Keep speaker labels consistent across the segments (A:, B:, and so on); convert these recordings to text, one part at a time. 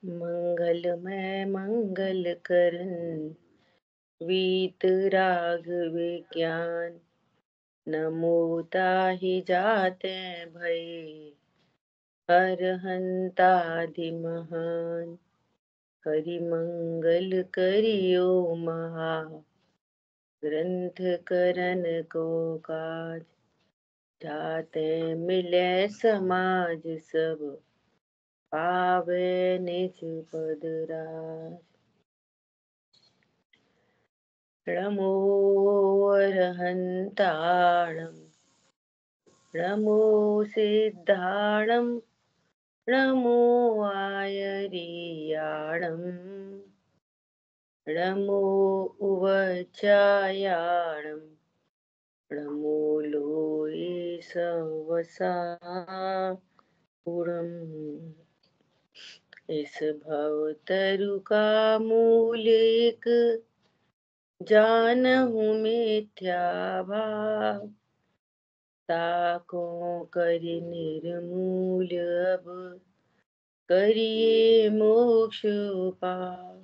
A: मंगलमय मंगल करन वीतराग विज्ञान। नमो ताहि जाते भय हरहंतादि महान। हरि मंगल करियो महा ग्रंथ करन को काज। जाते मिले समाज सब पावे निज पद राज। नमो अरहंताणं नमो सिद्धाणं नमो आयर्याणं नमो उवचायाणं नमो लोये संवसापुरम्। इस भवतरु का मूल एक जानहु मिथ्या भाव। ताको करि निर्मूल अब करिए मोक्ष पाव।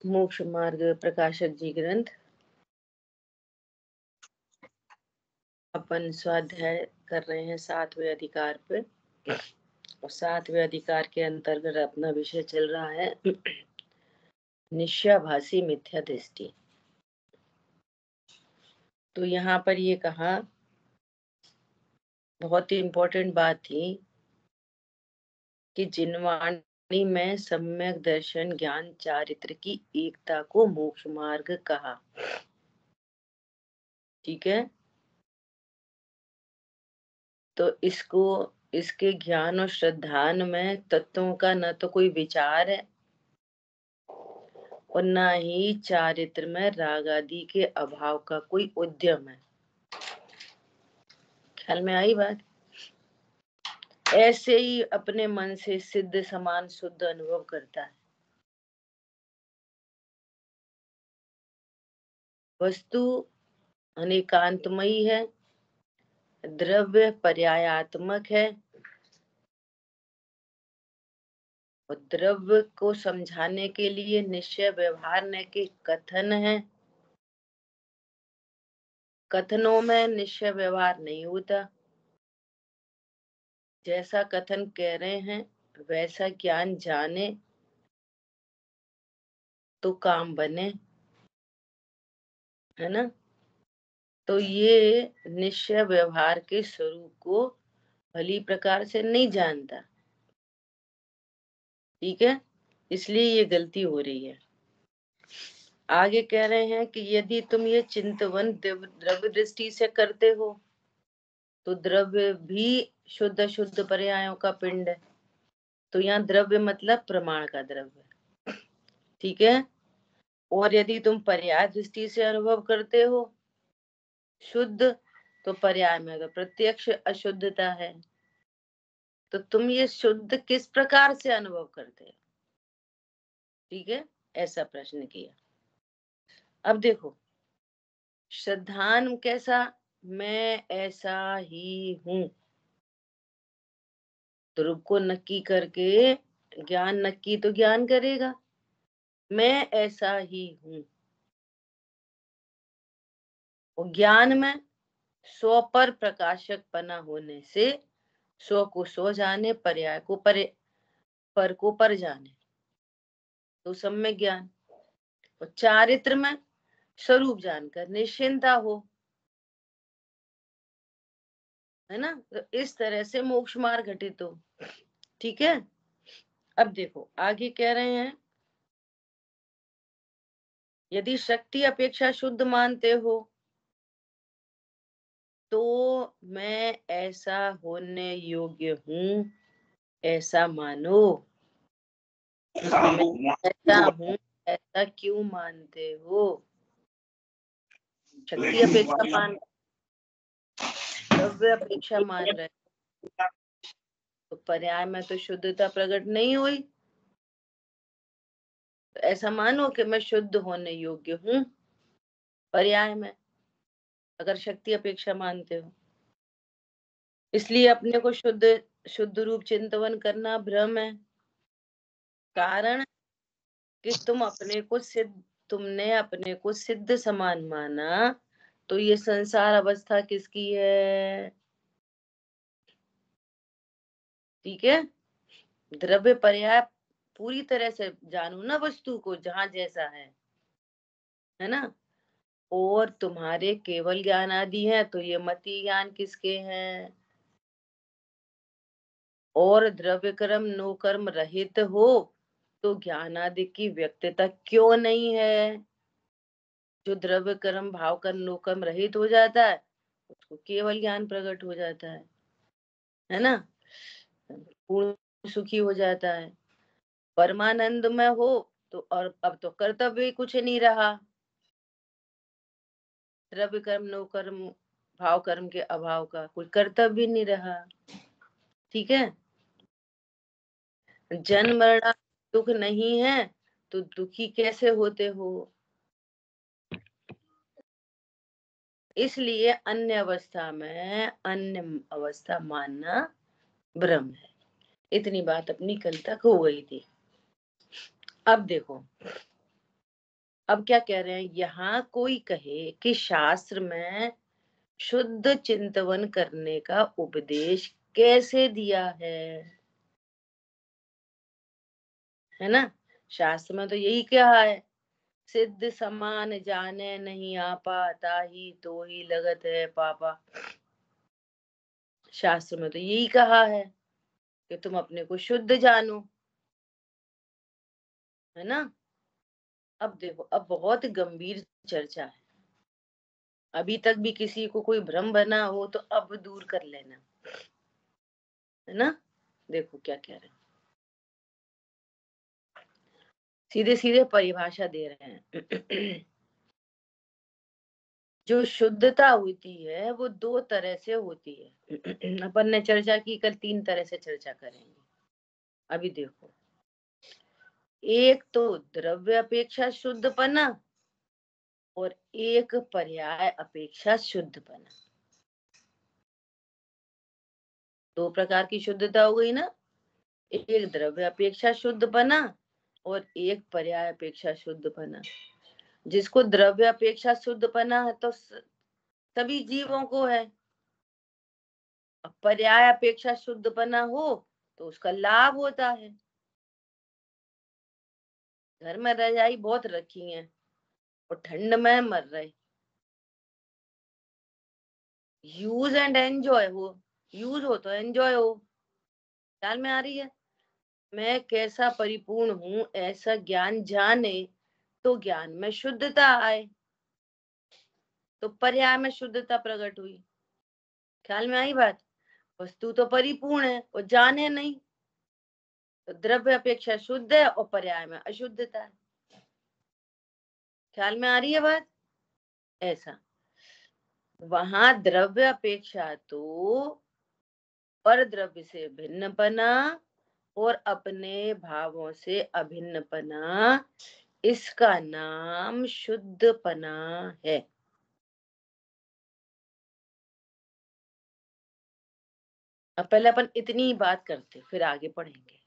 A: मोक्ष मार्ग प्रकाशक जी ग्रंथ। अपन स्वाध्याय कर रहे हैं 7वें अधिकार पे, और 7वें अधिकार के अंतर्गत अपना विषय चल रहा है निश्चयाभासी मिथ्या दृष्टि। तो यहाँ पर ये कहा, बहुत ही इंपॉर्टेंट बात थी कि जिनवाणी में सम्यक दर्शन ज्ञान चारित्र की एकता को मोक्ष मार्ग कहा। ठीक है, तो इसके ज्ञान और श्रद्धान में तत्वों का न तो कोई विचार है और न ही चारित्र में राग आदि के अभाव का कोई उद्यम है। ख्याल में आई बात? ऐसे ही अपने मन से सिद्ध समान शुद्ध अनुभव करता है। वस्तु अनेकांतमयी है, द्रव्य पर्यायात्मक है, और द्रव्य को समझाने के लिए निश्चय व्यवहार न के कथन है। कथनों में निश्चय व्यवहार नहीं होता। जैसा कथन कह रहे हैं वैसा ज्ञान जाने तो काम बने, है ना। तो ये निश्चय व्यवहार के स्वरूप को भली प्रकार से नहीं जानता। ठीक है, इसलिए ये गलती हो रही है। आगे कह रहे हैं कि यदि तुम ये चिंतवन द्रव्य दृष्टि से करते हो तो द्रव्य भी शुद्ध शुद्ध पर्यायों का पिंड है। तो यहाँ द्रव्य मतलब प्रमाण का द्रव्य। ठीक है, और यदि तुम पर्याय दृष्टि से अनुभव करते हो शुद्ध, तो पर्याय में तो प्रत्यक्ष अशुद्धता है। तो तुम ये शुद्ध किस प्रकार से अनुभव करते हो? ठीक है, ऐसा प्रश्न किया। अब देखो, श्रद्धान कैसा? मैं ऐसा ही हूं। ध्रुव को नक्की करके ज्ञान नक्की तो ज्ञान करेगा, मैं ऐसा ही हूं। और ज्ञान में स्व पर प्रकाशक पना होने से स्व को स्व जाने, पर्याय को पर को पर जाने, तो सम्यक ज्ञान। और चारित्र में स्वरूप जानकर निश्चिंता हो, है ना। तो इस तरह से मोक्ष मार्ग घटित हो। ठीक है, अब देखो आगे कह रहे हैं, यदि शक्ति अपेक्षा शुद्ध मानते हो तो मैं ऐसा होने योग्य हूं ऐसा मानो। मैं ऐसा हूं ऐसा क्यों मानते हो? शक्ति अपेक्षा मान, द्रव्य अपेक्षा मान रहे, तो पर्याय में तो शुद्धता प्रकट नहीं हुई। तो ऐसा मानो कि मैं शुद्ध होने योग्य हूं पर्याय में, अगर शक्ति अपेक्षा मानते हो। इसलिए अपने को शुद्ध रूप चिंतन करना भ्रम है। कारण कि तुमने अपने को सिद्ध समान माना, तो ये संसार अवस्था किसकी है? ठीक है, द्रव्य पर्याय पूरी तरह से जानू ना वस्तु को, जहां जैसा है ना। और तुम्हारे केवल ज्ञान आदि है, तो ये मति ज्ञान किसके हैं? और द्रव्य कर्म नो कर्म रहित हो, तो ज्ञान आदि की व्यक्तता क्यों नहीं है? जो द्रव्य कर्म भाव कर्म नो कर्म रहित हो जाता है, उसको केवल ज्ञान प्रकट हो जाता है ना। पूर्ण सुखी हो जाता है, परमानंद में हो। तो और अब तो कर्तव्य ही कुछ नहीं रहा। द्रव्य कर्म नो कर्म भाव कर्म के अभाव का कोई कर्तव्य नहीं रहा। ठीक है, जन्म मरण दुख नहीं है, तो दुखी कैसे होते हो? इसलिए अन्य अवस्था मानना भ्रम है। इतनी बात अपनी कल तक हो गई थी। अब देखो, अब क्या कह रहे हैं, यहाँ कोई कहे कि शास्त्र में शुद्ध चिंतन करने का उपदेश कैसे दिया है ना। शास्त्र में तो यही कहा है, सिद्ध समान जाने नहीं आपा, ताही तो ही लगत है पापा। शास्त्र में तो यही कहा है कि तुम अपने को शुद्ध जानो, है ना। अब देखो, अब बहुत गंभीर चर्चा है। अभी तक भी किसी को कोई भ्रम बना हो तो अब दूर कर लेना, है ना। देखो क्या कह रहे हैं, सीधे सीधे परिभाषा दे रहे हैं। जो शुद्धता होती है वो दो तरह से होती है। अपन ने चर्चा की, कल तीन तरह से चर्चा करेंगे। अभी देखो, एक तो द्रव्य अपेक्षा शुद्धपना, और एक पर्याय अपेक्षा शुद्धपना। दो प्रकार की शुद्धता हो गई ना, एक द्रव्य अपेक्षा शुद्धपना और एक पर्याय अपेक्षा शुद्धपना। जिसको द्रव्य अपेक्षा शुद्धपना है तो सभी जीवों को है। अब पर्याय अपेक्षा शुद्धपना हो तो उसका लाभ होता है। घर में रजाई बहुत रखी है और ठंड में मर रहे, यूज एंड एंजॉय हो, यूज हो तो एंजॉय हो। ख्याल में आ रही है। मैं कैसा परिपूर्ण हूं ऐसा ज्ञान जाने, तो ज्ञान में शुद्धता आए, तो पर्याय में शुद्धता प्रकट हुई। ख्याल में आई बात। वस्तु तो परिपूर्ण है और जाने नहीं, तो द्रव्य अपेक्षा शुद्ध है और पर्याय में अशुद्धता है। ख्याल में आ रही है बात। ऐसा वहां द्रव्य अपेक्षा तो पर द्रव्य से भिन्नपना और अपने भावों से अभिन्नपना, इसका नाम शुद्धपना है। अब पहले अपन इतनी ही बात करते, फिर आगे पढ़ेंगे।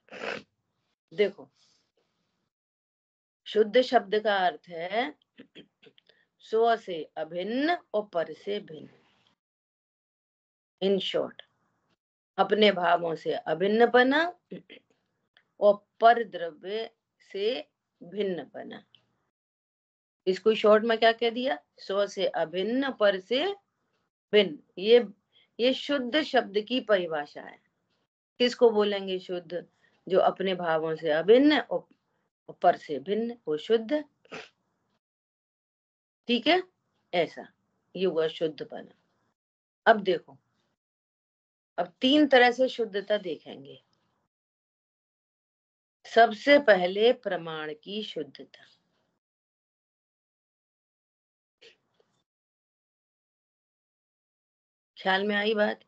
A: देखो, शुद्ध शब्द का अर्थ है स्व से अभिन्न और पर से भिन्न। इन शॉर्ट, अपने भावों से अभिन्नपना और पर द्रव्य से भिन्नपना। इसको शॉर्ट में क्या कह दिया, स्व से अभिन्न पर से भिन्न। ये शुद्ध शब्द की परिभाषा है। किसको बोलेंगे शुद्ध? जो अपने भावों से अभिन्न और पर से भिन्न, वो शुद्ध। ठीक है, ऐसा ये हुआ शुद्धपना। अब देखो, अब तीन तरह से शुद्धता देखेंगे। सबसे पहले प्रमाण की शुद्धता। ख्याल में आई बात।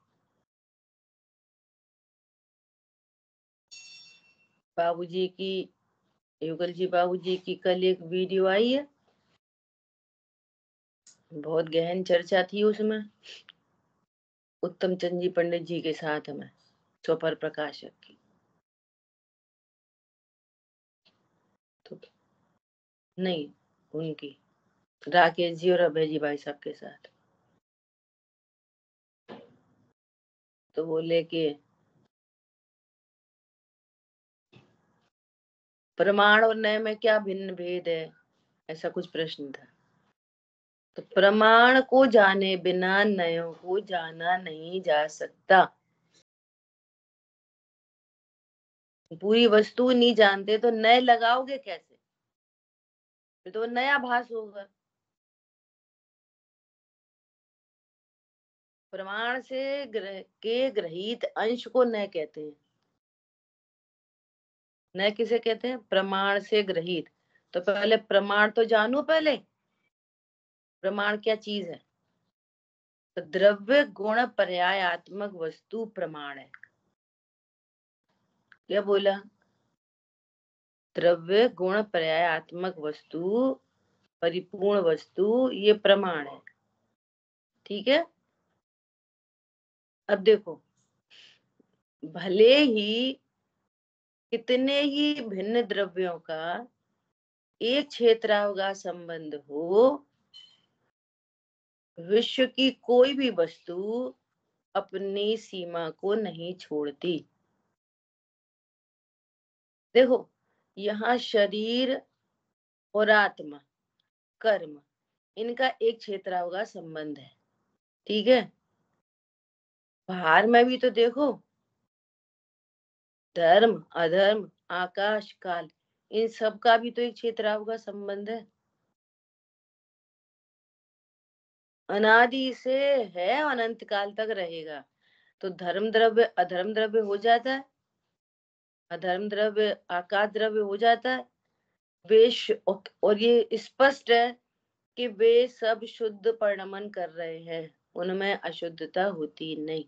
A: बाबूजी की, युगल जी बाबूजी की कल एक वीडियो आई है, बहुत गहन चर्चा थी उसमें उत्तम चंद जी पंडित जी के साथ में, स्वपर प्रकाशक की। तो नहीं, उनकी राकेश जी और अभय जी भाई साहब के साथ। तो वो लेके प्रमाण और नय में क्या भिन्न भेद है, ऐसा कुछ प्रश्न था। तो प्रमाण को जाने बिना नयों को जाना नहीं जा सकता। पूरी वस्तु नहीं जानते तो नय लगाओगे कैसे? फिर तो नया भास होगा। प्रमाण से के ग्रहित अंश को नय कहते हैं। नय किसे कहते हैं? प्रमाण से ग्रहित। तो पहले प्रमाण तो जानो, पहले प्रमाण क्या चीज है। तो द्रव्य गुण पर्यायात्मक वस्तु प्रमाण है। क्या बोला? द्रव्य गुण पर्यायात्मक वस्तु, परिपूर्ण वस्तु, ये प्रमाण है। ठीक है। अब देखो, भले ही कितने ही भिन्न द्रव्यों का एक क्षेत्रावगाह संबंध हो, विश्व की कोई भी वस्तु अपनी सीमा को नहीं छोड़ती। देखो, यहाँ शरीर और आत्मा, कर्म, इनका एक क्षेत्रावगाह संबंध है। ठीक है। बाहर में भी तो देखो, धर्म अधर्म, आकाश काल, इन सब का भी तो एक क्षेत्रावगाह संबंध है। अनादि से है, अनंत काल तक रहेगा। तो धर्म द्रव्य अधर्म द्रव्य हो जाता है, अधर्म द्रव्य आकाश द्रव्य हो जाता है। वे और ये स्पष्ट है कि वे सब शुद्ध परिणमन कर रहे हैं, उनमें अशुद्धता होती नहीं।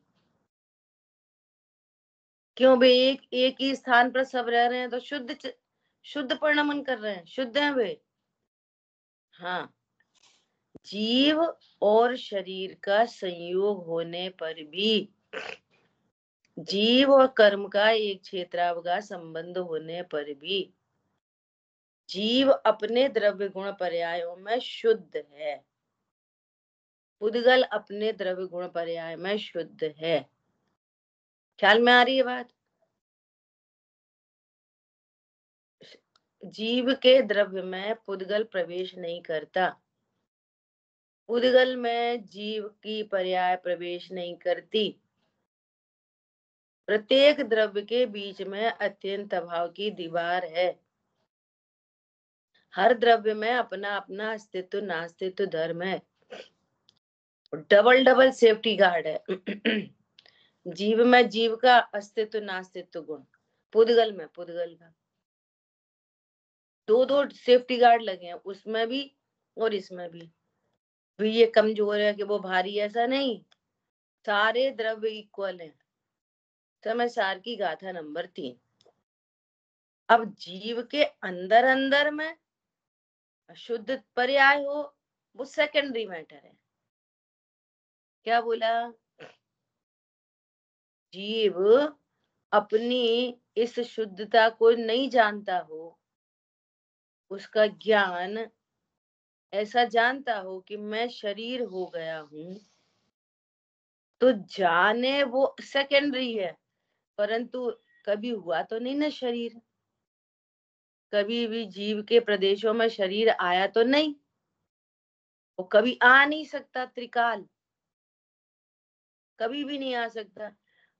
A: क्यों? वे एक एक ही स्थान पर सब रह रहे हैं तो शुद्ध परिणमन कर रहे हैं, शुद्ध हैं वे। हाँ, जीव और शरीर का संयोग होने पर भी, जीव और कर्म का एक क्षेत्रावगाह संबंध होने पर भी, जीव अपने द्रव्य गुण पर्यायों में शुद्ध है, पुद्गल अपने द्रव्य गुण पर्याय में शुद्ध है। ख्याल में आ रही है बात? जीव के द्रव्य में पुद्गल प्रवेश नहीं करता, पुद्गल में जीव की पर्याय प्रवेश नहीं करती। प्रत्येक द्रव्य के बीच में अत्यंत अभाव की दीवार है। हर द्रव्य में अपना अपना अस्तित्व नास्तित्व धर्म है, डबल डबल सेफ्टी गार्ड है। जीव में जीव का अस्तित्व नास्तित्व गुण, पुद्गल में पुद्गल का। दो दो सेफ्टी गार्ड लगे हैं, उसमें भी और इसमें भी। ये कमजोर है कि वो भारी, ऐसा नहीं, सारे द्रव्य इक्वल हैं। समय सार की गाथा नंबर 3। अब जीव के अंदर अंदर में शुद्ध पर्याय हो, वो सेकेंडरी मैटर है। क्या बोला? जीव अपनी इस शुद्धता को नहीं जानता हो, उसका ज्ञान ऐसा जानता हो कि मैं शरीर हो गया हूं, तो जाने वो सेकेंडरी है, परंतु कभी हुआ तो नहीं ना शरीर, कभी भी जीव के प्रदेशों में शरीर आया तो नहीं, वो कभी आ नहीं सकता। त्रिकाल कभी भी नहीं आ सकता।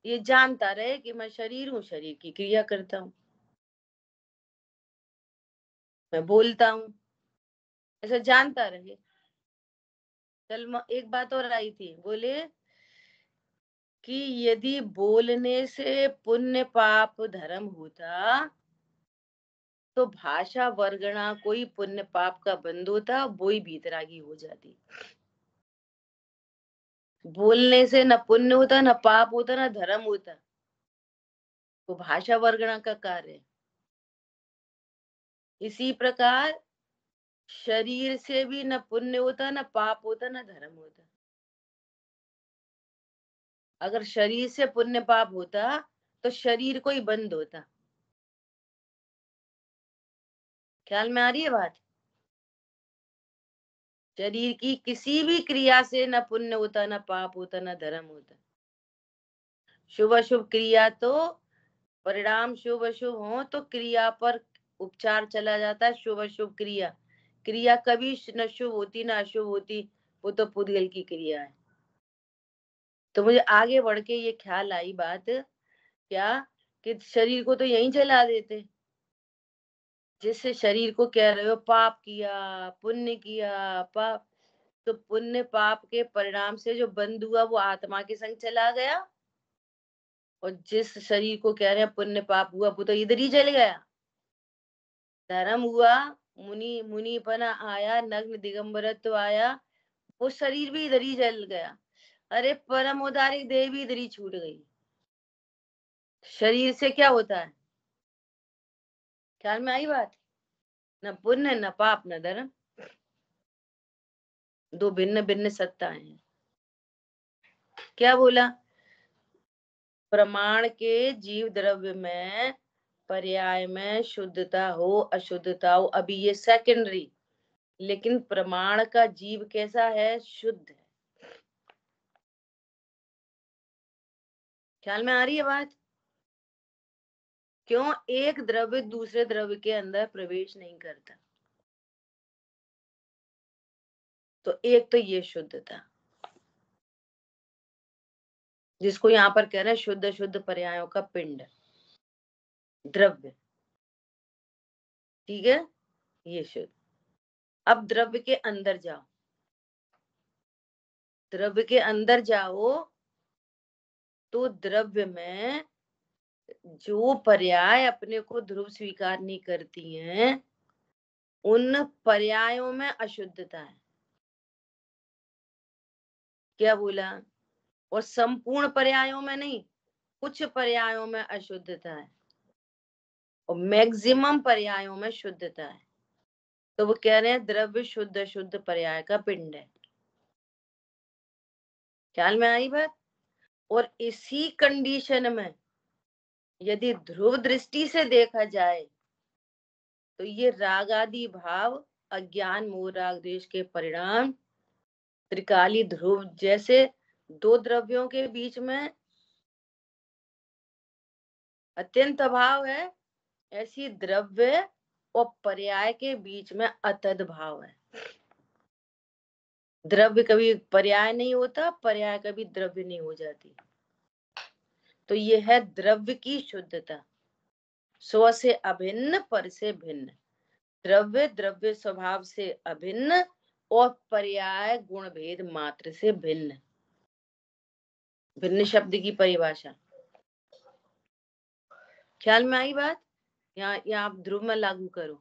A: ये जानता रहे कि मैं शरीर हूँ, शरीर की क्रिया करता हूँ, मैं बोलता हूँ, ऐसा जानता रहे। चल, एक बात और आई थी, बोले कि यदि बोलने से पुण्य पाप धर्म होता तो भाषा वर्गणा कोई पुण्य पाप का बंध होता, वो ही भीतरागी हो जाती। बोलने से न पुण्य होता, न पाप होता, न धर्म होता, वो भाषा वर्गणा का कार्य है। इसी प्रकार शरीर से भी न पुण्य होता, न पाप होता, न धर्म होता। अगर शरीर से पुण्य पाप होता तो शरीर को ही बंद होता। ख्याल में आ रही है बात? शरीर की किसी भी क्रिया से न पुण्य होता, न पाप होता, न धर्म होता। शुभ अशुभ क्रिया तो परिणाम शुभ अशुभ हो तो क्रिया पर उपचार चला जाता है। शुभ अशुभ क्रिया, क्रिया कभी न शुभ होती न अशुभ होती, वो तो पुद्गल की क्रिया है। तो मुझे आगे बढ़ के ये ख्याल आई बात, क्या कि शरीर को तो यहीं जला देते। जिससे शरीर को कह रहे हो पाप किया, पुण्य किया, पाप, तो पुण्य पाप के परिणाम से जो बंध हुआ वो आत्मा के संग चला गया, और जिस शरीर को कह रहे हैं पुण्य पाप हुआ वो तो इधर ही जल गया। धर्म हुआ, मुनिपना आया, नग्न दिगंबरत्व आया, वो शरीर भी इधर ही जल गया। अरे परम उदारिक देह भी इधर ही छूट गई। शरीर से क्या होता है? ख्याल में आई बात? न पुण्य, न पाप, न धर्म, दो भिन्न भिन्न सत्ताएं हैं। क्या बोला? प्रमाण के जीव द्रव्य में पर्याय में शुद्धता हो अशुद्धता हो, अभी ये सेकेंडरी, लेकिन प्रमाण का जीव कैसा है? शुद्ध है। ख्याल में आ रही है बात? क्यों? एक द्रव्य दूसरे द्रव्य के अंदर प्रवेश नहीं करता। तो एक तो ये शुद्धता, जिसको यहाँ पर कह रहे हैं शुद्ध शुद्ध पर्यायों का पिंड, द्रव्य। ठीक है, ये शुद्ध। अब द्रव्य के अंदर जाओ, द्रव्य के अंदर जाओ तो द्रव्य में जो पर्याय अपने को ध्रुव स्वीकार नहीं करती हैं, उन पर्यायों में अशुद्धता है। क्या बोला? और संपूर्ण पर्यायों में नहीं, कुछ पर्यायों में अशुद्धता है और मैक्सिमम पर्यायों में शुद्धता है। तो वो कह रहे हैं द्रव्य शुद्ध शुद्ध पर्याय का पिंड है। ख्याल में आई बात? और इसी कंडीशन में यदि ध्रुव दृष्टि से देखा जाए तो ये राग आदि भाव, अज्ञान मोह राग द्वेष के परिणाम, त्रिकाली ध्रुव जैसे दो द्रव्यों के बीच में अत्यंत अभाव है, ऐसी द्रव्य और पर्याय के बीच में अतद भाव है। द्रव्य कभी पर्याय नहीं होता, पर्याय कभी द्रव्य नहीं हो जाती। तो ये है द्रव्य की शुद्धता, स्व से अभिन्न, पर से भिन्न। द्रव्य द्रव्य स्वभाव से अभिन्न और पर्याय गुण भेद मात्र से भिन्न। भिन्न शब्द की परिभाषा ख्याल में आई बात? यहाँ आप ध्रुव में लागू करो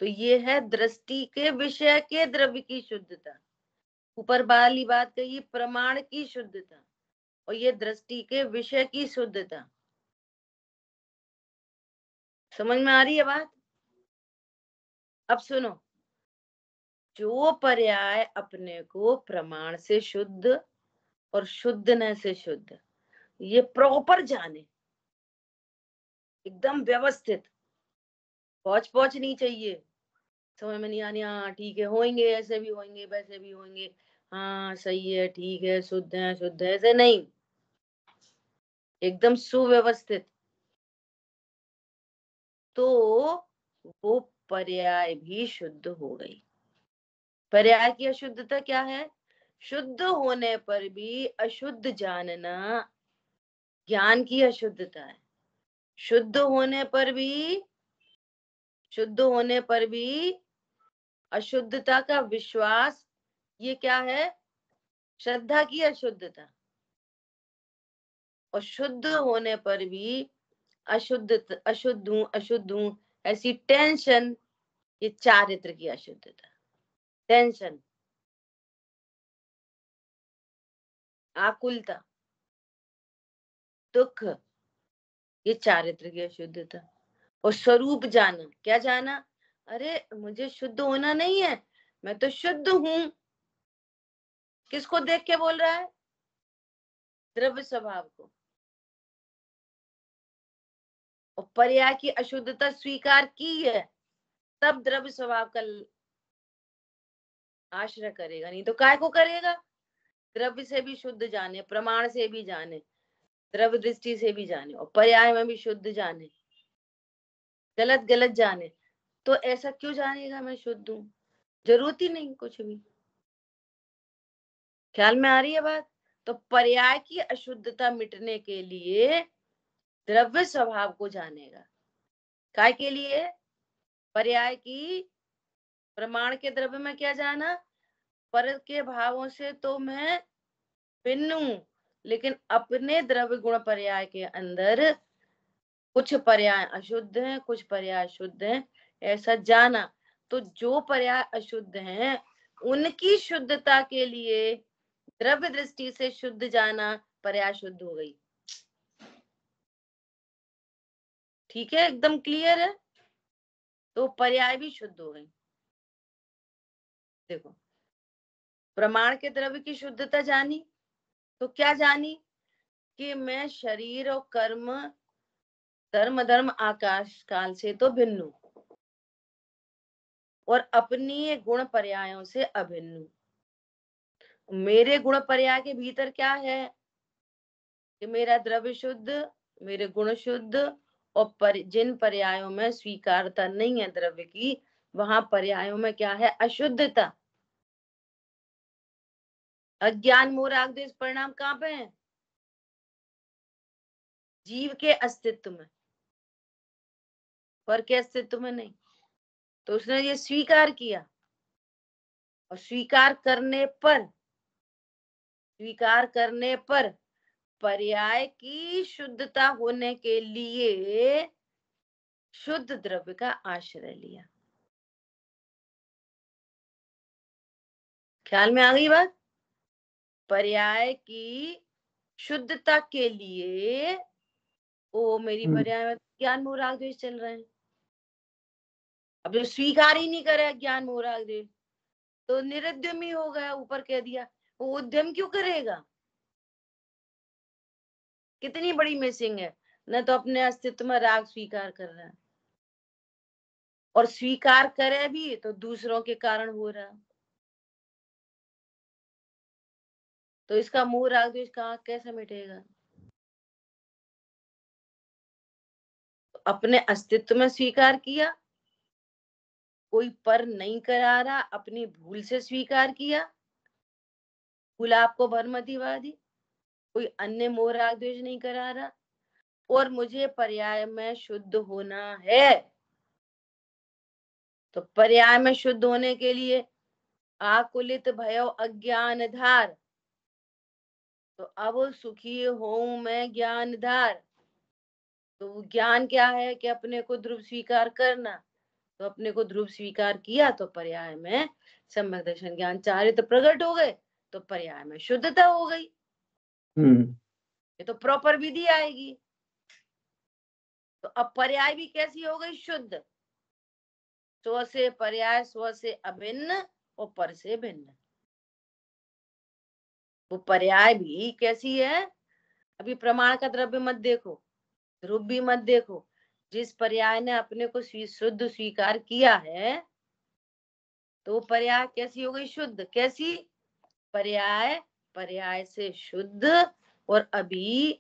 A: तो ये है दृष्टि के विषय के द्रव्य की शुद्धता। ऊपर वाली बात कही प्रमाण की शुद्धता, और ये दृष्टि के विषय की शुद्धता। समझ में आ रही है बात? अब सुनो, जो पर्याय अपने को प्रमाण से शुद्ध और शुद्ध न से शुद्ध, ये प्रॉपर जाने, एकदम व्यवस्थित, पहुंच पहुंच नहीं चाहिए, समझ में नहीं आनी, हाँ ठीक है होंगे, ऐसे भी होंगे वैसे भी होंगे, हाँ सही है ठीक है शुद्ध है, ऐसे नहीं, एकदम सुव्यवस्थित। तो वो पर्याय भी शुद्ध हो गई। पर्याय की अशुद्धता क्या है? शुद्ध होने पर भी अशुद्ध जानना ज्ञान की अशुद्धता है। शुद्ध होने पर भी अशुद्धता का विश्वास, ये क्या है? श्रद्धा की अशुद्धता। और शुद्ध होने पर भी अशुद्ध हूं ऐसी टेंशन, ये चारित्र की अशुद्धता। टेंशन, आकुलता, दुख, ये चारित्र की अशुद्धता। और स्वरूप जाना, क्या जाना? अरे मुझे शुद्ध होना नहीं है, मैं तो शुद्ध हूं। किसको देख के बोल रहा है? द्रव्य स्वभाव को। और पर्याय की अशुद्धता स्वीकार की है, तब द्रव्य स्वभाव का आश्रय करेगा, नहीं तो काय को करेगा? द्रव्य से भी शुद्ध जाने, प्रमाण से भी जाने, द्रव्य दृष्टि से भी जाने, और पर्याय में भी शुद्ध जाने, गलत गलत जाने, तो ऐसा क्यों जानेगा मैं शुद्ध हूं? जरूरत ही नहीं कुछ भी। ख्याल में आ रही है बात? तो पर्याय की अशुद्धता मिटने के लिए द्रव्य स्वभाव को जानेगा। काय के लिए? पर्याय की, प्रमाण के द्रव्य में क्या जाना? पर के भावों से तो मैं भिन्न हूं, लेकिन अपने द्रव्य गुण पर्याय के अंदर कुछ पर्याय अशुद्ध हैं, कुछ पर्याय शुद्ध हैं, ऐसा जाना। तो जो पर्याय अशुद्ध हैं उनकी शुद्धता के लिए द्रव्य दृष्टि से शुद्ध जाना, पर्याय शुद्ध हो गई। ठीक है, एकदम क्लियर है? तो पर्याय भी शुद्ध हो गई। देखो, प्रमाण के द्रव्य की शुद्धता जानी, तो क्या जानी? कि मैं शरीर और कर्म, धर्म धर्म आकाश काल से तो भिन्न हूं, और अपनी गुण पर्यायों से अभिन्न हूं। मेरे गुण पर्याय के भीतर क्या है? कि मेरा द्रव्य शुद्ध, मेरे गुण शुद्ध, और जिन पर्यायों में स्वीकारता नहीं है द्रव्य की, वहां पर्यायों में क्या है? अशुद्धता। अज्ञान मोह राग द्वेष परिणाम कहाँ पे है? जीव के अस्तित्व में, पर के अस्तित्व में नहीं। तो उसने ये स्वीकार किया, और स्वीकार करने पर पर्याय की शुद्धता होने के लिए शुद्ध द्रव्य का आश्रय लिया। ख्याल में आ गई बात? पर्याय की शुद्धता के लिए, ओ मेरी पर्याय में ज्ञान मोह राग द्वेष चल रहे हैं। अब जो स्वीकार ही नहीं करे ज्ञान मोह राग द्वेष, तो निरुद्यमी हो गया। ऊपर कह दिया, वो उद्यम क्यों करेगा? कितनी बड़ी मिसिंग है। न तो अपने अस्तित्व में राग स्वीकार कर रहा है, और स्वीकार करे भी तो दूसरों के कारण हो रहा। तो इसका मोह राग द्वेष कहाँ कैसे मिटेगा? तो अपने अस्तित्व में स्वीकार किया, कोई पर नहीं करा रहा, अपनी भूल से स्वीकार किया, भूल आपको भरमतिवादी, कोई अन्य मोह राग द्वेष नहीं करा रहा, और मुझे पर्याय में शुद्ध होना है। तो पर्याय में शुद्ध होने के लिए आकुलित भयो अज्ञान धार, तो अब सुखी हूं मैं ज्ञान धार। तो ज्ञान क्या है? कि अपने को ध्रुव स्वीकार करना। तो अपने को ध्रुव स्वीकार किया तो पर्याय में सम्यक दर्शन ज्ञान चारित्र प्रकट हो गए, तो पर्याय में शुद्धता हो गई। ये तो प्रॉपर विधि आएगी। तो अब पर्याय भी कैसी हो गई? शुद्ध। स्व से पर्याय, स्व से अभिन्न, और पर से भिन्न। वो पर्याय भी कैसी है? अभी प्रमाण का द्रव्य मत देखो, ध्रुव भी मत देखो। जिस पर्याय ने अपने को शुद्ध स्वीकार किया है, तो पर्याय कैसी हो गई? शुद्ध। कैसी? पर्याय से शुद्ध। और अभी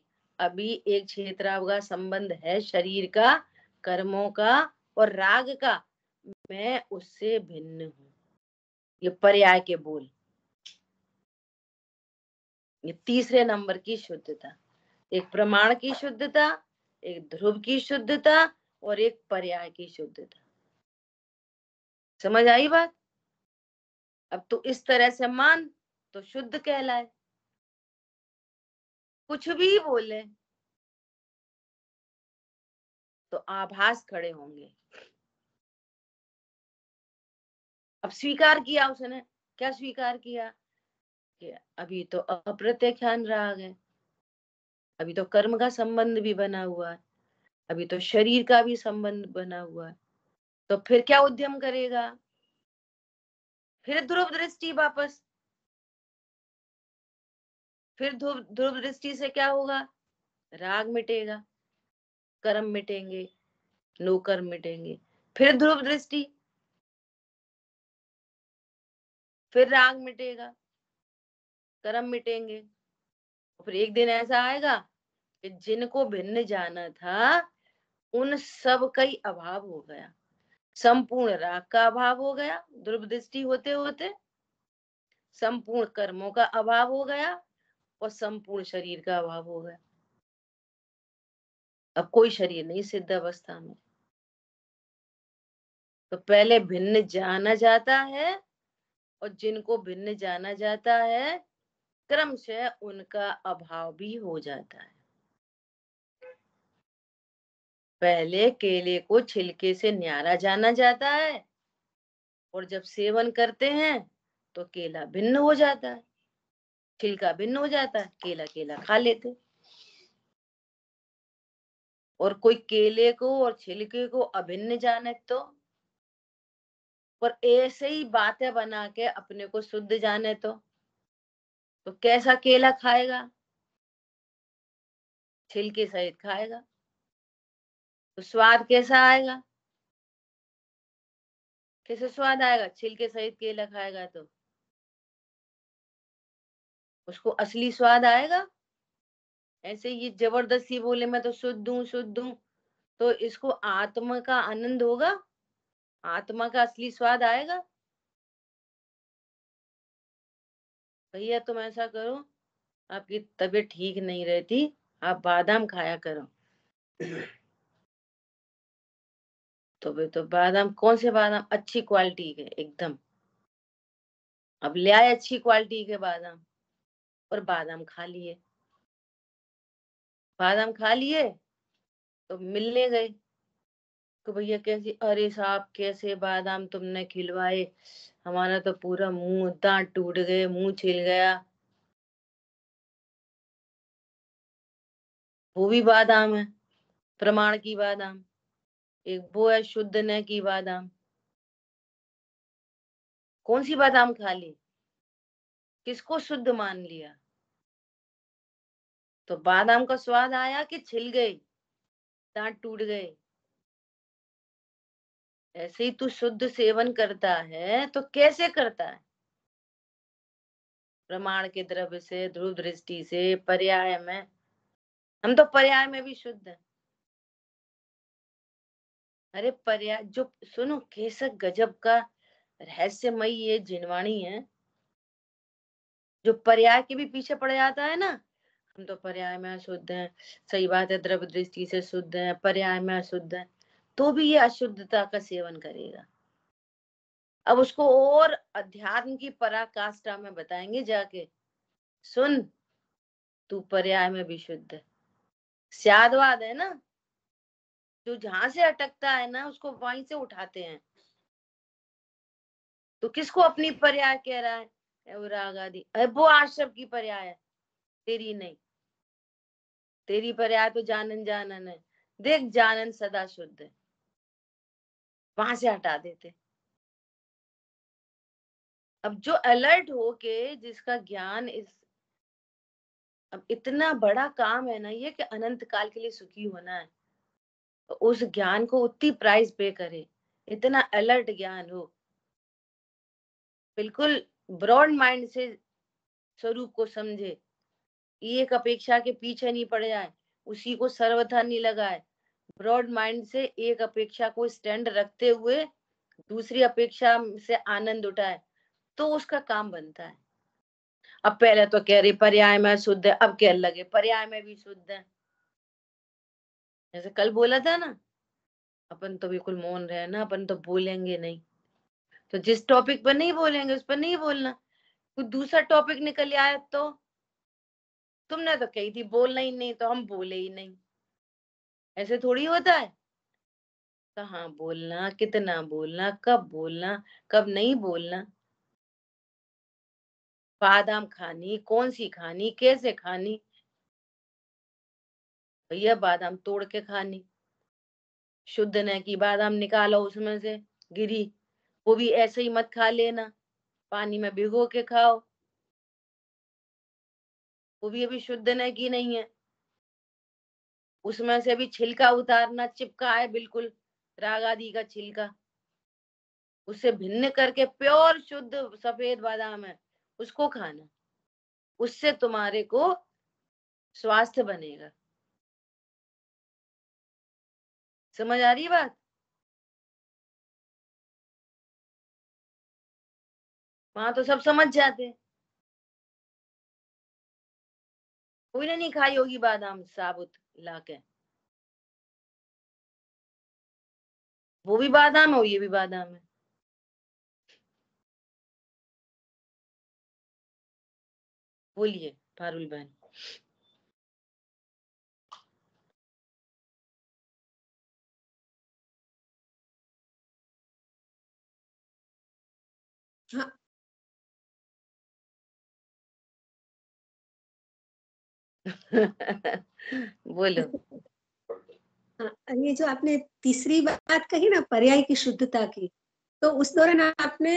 A: एक क्षेत्रावगा संबंध है शरीर का, कर्मों का और राग का, मैं उससे भिन्न हूं। ये पर्याय के बोल। ये तीसरे नंबर की शुद्धता। एक प्रमाण की शुद्धता, एक ध्रुव की शुद्धता, और एक पर्याय की शुद्धता। समझ आई बात? अब तो इस तरह से मान तो शुद्ध कहलाए। कुछ भी बोले तो आभास खड़े होंगे। अब स्वीकार किया उसने, क्या स्वीकार किया? कि अभी तो अप्रत्यक्षान राग है, अभी तो कर्म का संबंध भी बना हुआ है, अभी तो शरीर का भी संबंध बना हुआ है, तो फिर क्या उद्यम करेगा? फिर ध्रुव दृष्टि वापस। फिर ध्रुव दृष्टि से क्या होगा? राग मिटेगा, कर्म मिटेंगे, नो कर्म मिटेंगे। फिर ध्रुव दृष्टि, फिर राग मिटेगा, कर्म मिटेंगे। फिर एक दिन ऐसा आएगा कि जिनको भिन्न जाना था उन सब का ही अभाव हो गया, संपूर्ण राग का अभाव हो गया ध्रुव दृष्टि होते होते, संपूर्ण कर्मों का अभाव हो गया और संपूर्ण शरीर का अभाव हो गया। अब कोई शरीर नहीं सिद्ध अवस्था में। तो पहले भिन्न जाना जाता है और जिनको भिन्न जाना जाता है क्रमशः उनका अभाव भी हो जाता है। पहले केले को छिलके से न्यारा जाना जाता है और जब सेवन करते हैं तो केला भिन्न हो जाता है, छिलका भिन्न हो जाता है, केला केला खा लेते। और कोई केले को और छिलके को अभिन्न जाने तो, और ऐसे ही बातें बना के अपने को शुद्ध जाने तो कैसा केला खाएगा? छिलके सहित खाएगा। तो स्वाद कैसा आएगा? कैसे स्वाद आएगा? छिलके सहित केला खाएगा तो उसको असली स्वाद आएगा। ऐसे ये जबरदस्ती बोले मैं तो शुद्ध हूँ, तो इसको आत्मा का आनंद होगा, आत्मा का असली स्वाद आएगा? भैया तुम ऐसा करो, आपकी तबीयत ठीक नहीं रहती, आप बादाम खाया करो। तो वे तो बादाम, कौन से बादाम? अच्छी क्वालिटी के एकदम। अब ले आए अच्छी क्वालिटी के बादाम और बादाम खा लिए। बादाम खा लिए तो मिलने गए तो भैया कैसी, अरे साहब कैसे बादाम तुमने खिलवाए, हमारा तो पूरा मुंह, दांत टूट गए, मुंह छिल गया। वो भी बादाम है, प्रमाण की बादाम। एक वो है शुद्ध न की बादाम। कौन सी बादाम खा ली? किसको शुद्ध मान लिया? तो बादाम का स्वाद आया कि छिल गई, दांत टूट गए? ऐसे ही तू शुद्ध सेवन करता है तो कैसे करता है? प्रमाण के द्रव्य से, ध्रुव दृष्टि से, पर्याय में। हम तो पर्याय में भी शुद्ध है। अरे पर्याय जो, सुनो कैसा गजब का रहस्यमयी ये जिनवाणी है, जो पर्याय के भी पीछे पड़ जाता है ना। हम तो पर्याय में अशुद्ध हैं, सही बात है, द्रव्य दृष्टि से शुद्ध है, पर्याय में अशुद्ध है, तो भी ये अशुद्धता का सेवन करेगा। अब उसको और अध्यात्म की पराकाष्ठा में बताएंगे जाके, सुन तू पर्याय में भी शुद्ध है। स्यादवाद है ना, जो जहां से अटकता है ना उसको वहीं से उठाते हैं। तो किसको अपनी पर्याय कह रहा है? वो राग आदि, वो आश्रम की पर्याय है, तेरी नहीं। तेरी पर्याय तो जानन जानन है। देख जानन सदा शुद्ध है, वहां से हटा देते। अब जो अलर्ट हो के जिसका ज्ञान इस, अब इतना बड़ा काम है ना ये कि अनंत काल के लिए सुखी होना है, तो उस ज्ञान को उतनी प्राइस पे करे, इतना अलर्ट ज्ञान हो, बिल्कुल ब्रॉड माइंड से स्वरूप को समझे, एक अपेक्षा के पीछे नहीं पड़ जाए, उसी को सर्वथा नहीं लगाए, ब्रॉड माइंड से एक अपेक्षा को स्टैंड रखते हुए दूसरी अपेक्षा से आनंद उठाए, तो उसका काम बनता है। अब पहले तो कह रही पर्याय में शुद्ध है, अब कह लगे पर्याय में भी शुद्ध है। जैसे कल बोला था ना, अपन तो बिल्कुल मौन रहे ना, अपन तो बोलेंगे नहीं। तो जिस टॉपिक पर नहीं बोलेंगे उस पर नहीं बोलना, कुछ दूसरा टॉपिक निकल आया तो तुमने तो कही थी बोलना ही नहीं, तो हम बोले ही नहीं। ऐसे थोड़ी होता है। कहाँ बोलना, कितना बोलना, कब बोलना, कब नहीं बोलना, बादाम खानी, कौन सी खानी, कैसे खानी? भैया बादाम तोड़ के खानी, शुद्ध न की बादाम निकालो उसमें से, गिरी, वो भी ऐसे ही मत खा लेना, पानी में भिगो के खाओ, वो भी अभी शुद्ध न की नहीं है। उसमें से अभी छिलका उतारना, चिपका है बिल्कुल, राग आदि का छिलका, उससे भिन्न करके प्योर शुद्ध सफेद बादाम है, उसको खाना, उससे तुम्हारे को स्वास्थ्य बनेगा। समझ आ रही है बात? वहां तो सब समझ जाते। कोई ने नहीं खाई होगी बादाम साबुत लाके, वो भी बादाम है, ये भी बादाम है। बोलिए पारुल बहन।
B: हाँ।
A: बोलो।
B: हाँ, ये जो आपने तीसरी बात कही ना पर्याय की शुद्धता की, तो उस दौरान आपने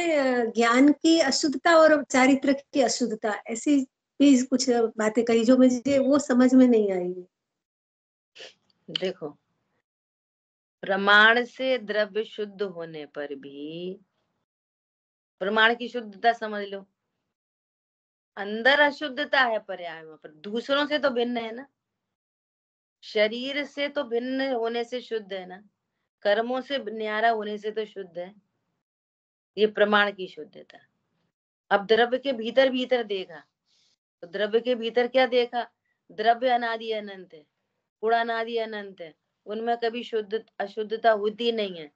B: ज्ञान की अशुद्धता और चारित्र की अशुद्धता ऐसी भी कुछ बातें कही जो मुझे वो समझ में नहीं आई।
A: देखो, प्रमाण से द्रव्य शुद्ध होने पर भी, प्रमाण की शुद्धता समझ लो, अंदर अशुद्धता है पर्याय में, पर दूसरों से तो भिन्न है ना, शरीर से तो भिन्न होने से शुद्ध है ना, कर्मों से न्यारा होने से तो शुद्ध है, ये प्रमाण की शुद्धता। अब द्रव्य के भीतर भीतर देखा, तो द्रव्य के भीतर क्या देखा, द्रव्य अनादि अनंत है, गुण अनादि अनंत है, उनमें कभी शुद्ध अशुद्धता होती नहीं है।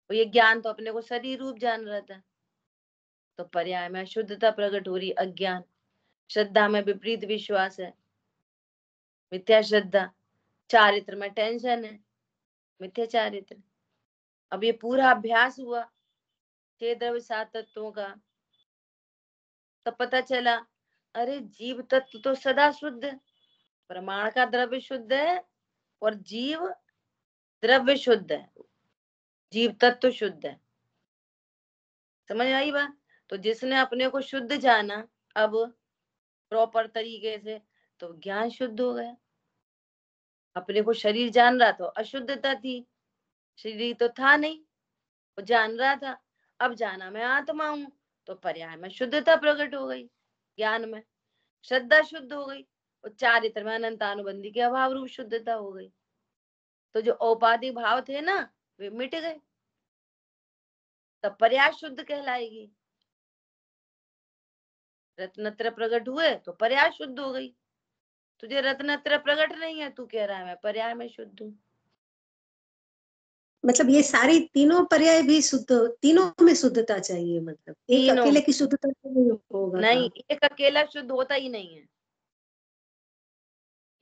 A: तो ये ज्ञान तो अपने को शरीर रूप जान रहा था, तो पर्याय में अशुद्धता प्रकट हो रही, अज्ञान। श्रद्धा में विपरीत विश्वास है, मिथ्या श्रद्धा। चारित्र में टेंशन है, मिथ्या चारित्र। अब ये पूरा अभ्यास हुआ 6 द्रव्य 7 तत्वों का, तब पता चला अरे जीव तत्व तो सदा शुद्ध है, प्रमाण का द्रव्य शुद्ध है और जीव द्रव्य शुद्ध है, जीव तत्व शुद्ध है। समझ आई बात? तो जिसने अपने को शुद्ध जाना अब प्रॉपर तरीके से, तो ज्ञान शुद्ध हो गया। अपने को शरीर जान रहा तो अशुद्धता थी, शरीर तो था नहीं, वो जान रहा था। अब जाना मैं आत्मा हूं, तो पर्याय में शुद्धता प्रकट हो गई, ज्ञान में श्रद्धा शुद्ध हो गई, और चारित्र में अनंतानुबंधी के अभाव रूप शुद्धता हो गई। तो जो औपाधिक भाव थे ना, वे मिट गए, तब पर्याय शुद्ध कहलाएगी। रत्नत्र प्रकट हुए तो पर्याय शुद्ध हो गई। तुझे रत्नत्र प्रकट नहीं है, तू कह रहा है मैं पर्याय में शुद्ध हूँ।
B: मतलब ये सारी तीनों पर्याय भी शुद्ध, तीनों में शुद्धता चाहिए, मतलब एक
A: तीनों
B: अकेले
A: में
B: की शुद्धता से नहीं होगा
A: नहीं,
B: काम।
A: एक अकेला शुद्ध होता ही नहीं है,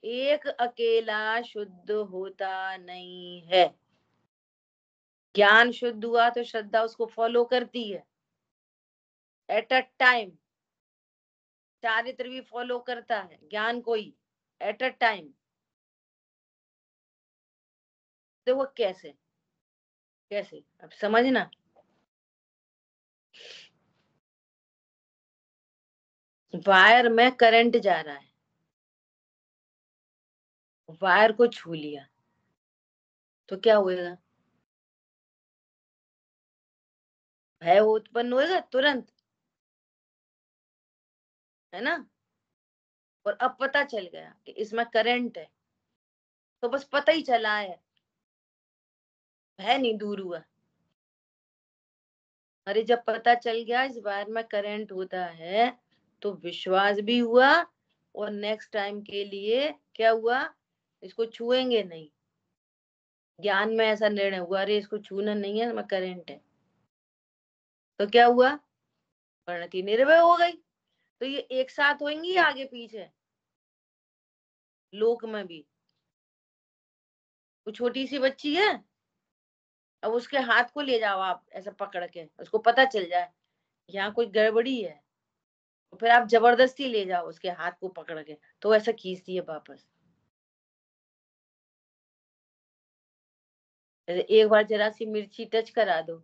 A: एक अकेला शुद्ध होता नहीं है। ज्ञान शुद्ध हुआ तो श्रद्धा उसको फॉलो करती है एट अ टाइम, चारित्र भी फॉलो करता है ज्ञान को ही एट अ टाइम। देखो कैसे, कैसे अब समझना। वायर में करंट जा रहा है, वायर को छू लिया तो क्या होएगा, भय उत्पन्न होएगा तुरंत, है ना। और अब पता चल गया कि इसमें करंट है, तो बस पता ही चला है, भय नहीं दूर हुआ। अरे जब पता चल गया इस वायर में करंट होता है, तो विश्वास भी हुआ, और नेक्स्ट टाइम के लिए क्या हुआ, इसको छुएंगे नहीं। ज्ञान में ऐसा निर्णय हुआ, अरे इसको छूना नहीं है, इसमें करंट है, तो क्या हुआ, परिणति निर्भय हो गई। तो ये एक साथ होंगी आगे पीछे, लोक में भी। वो छोटी सी बच्ची है, अब उसके हाथ को ले जाओ आप ऐसा पकड़ के, उसको पता चल जाए यहाँ कोई गड़बड़ी है, तो फिर आप जबरदस्ती ले जाओ उसके हाथ को पकड़ के, तो ऐसा खींचती है वापस। एक बार जरा सी मिर्ची टच करा दो,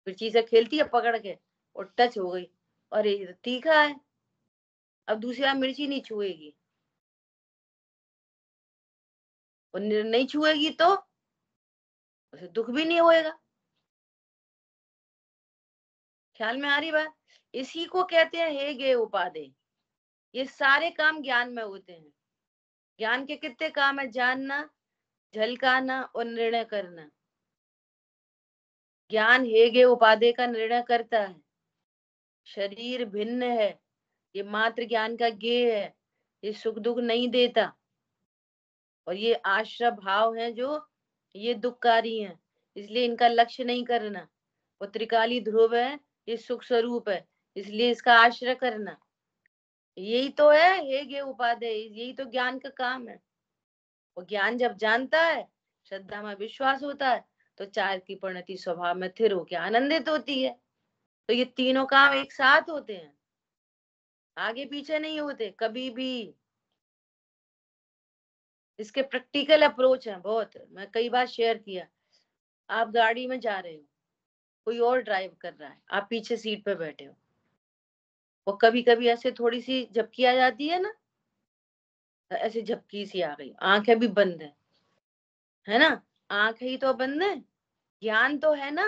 A: मिर्ची से खेलती है पकड़ के और टच हो गई, और ये तो तीखा है, अब दूसरी बार मिर्ची नहीं छुएगी, और नहीं छुएगी तो उसे दुख भी नहीं होएगा। ख्याल में आ रही बात? इसी को कहते हैं हे गे उपाधि। ये सारे काम ज्ञान में होते हैं। ज्ञान के कितने काम है? जानना, झलकाना और निर्णय करना। ज्ञान हे गे उपाधि का निर्णय करता है। शरीर भिन्न है, ये मात्र ज्ञान का गेय है, ये सुख दुख नहीं देता, और ये आश्रय भाव है जो ये दुखकारी है, इसलिए इनका लक्ष्य नहीं करना। और त्रिकाली ध्रुव है, ये सुख स्वरूप है, इसलिए इसका आश्रय करना। यही तो है हे गे उपाधि, यही तो ज्ञान का काम है। और ज्ञान जब जानता है, श्रद्धा में विश्वास होता है, तो चार की परिणति स्वभाव में थिर होकर आनंदित होती है। तो ये तीनों काम एक साथ होते हैं, आगे पीछे नहीं होते कभी भी। इसके प्रैक्टिकल अप्रोच है बहुत, मैं कई बार शेयर किया। आप गाड़ी में जा रहे हो, कोई और ड्राइव कर रहा है, आप पीछे सीट पे बैठे हो, और कभी कभी ऐसे थोड़ी सी झपकी आ जाती है ना, ऐसे झपकी सी आ गई, आंखें भी बंद है ना, आंखें ही तो बंद है, ज्ञान तो है ना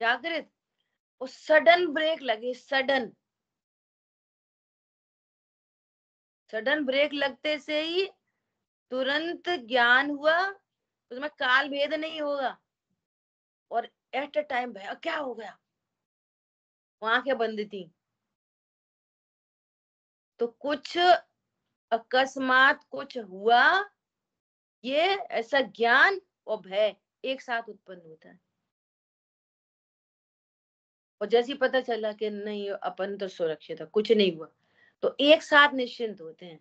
A: जागृत। वो सडन ब्रेक लगे, सडन सडन ब्रेक लगते से ही तुरंत ज्ञान हुआ, उसमें काल भेद नहीं होगा, और एट अ टाइम भया क्या हो गया, आंखें बंद थी। तो कुछ अकस्मात कुछ हुआ, ये ऐसा ज्ञान और भय एक साथ उत्पन्न होता है। और जैसे ही पता चला कि नहीं अपन तो सुरक्षित है, कुछ नहीं हुआ, तो एक साथ निश्चिंत होते हैं,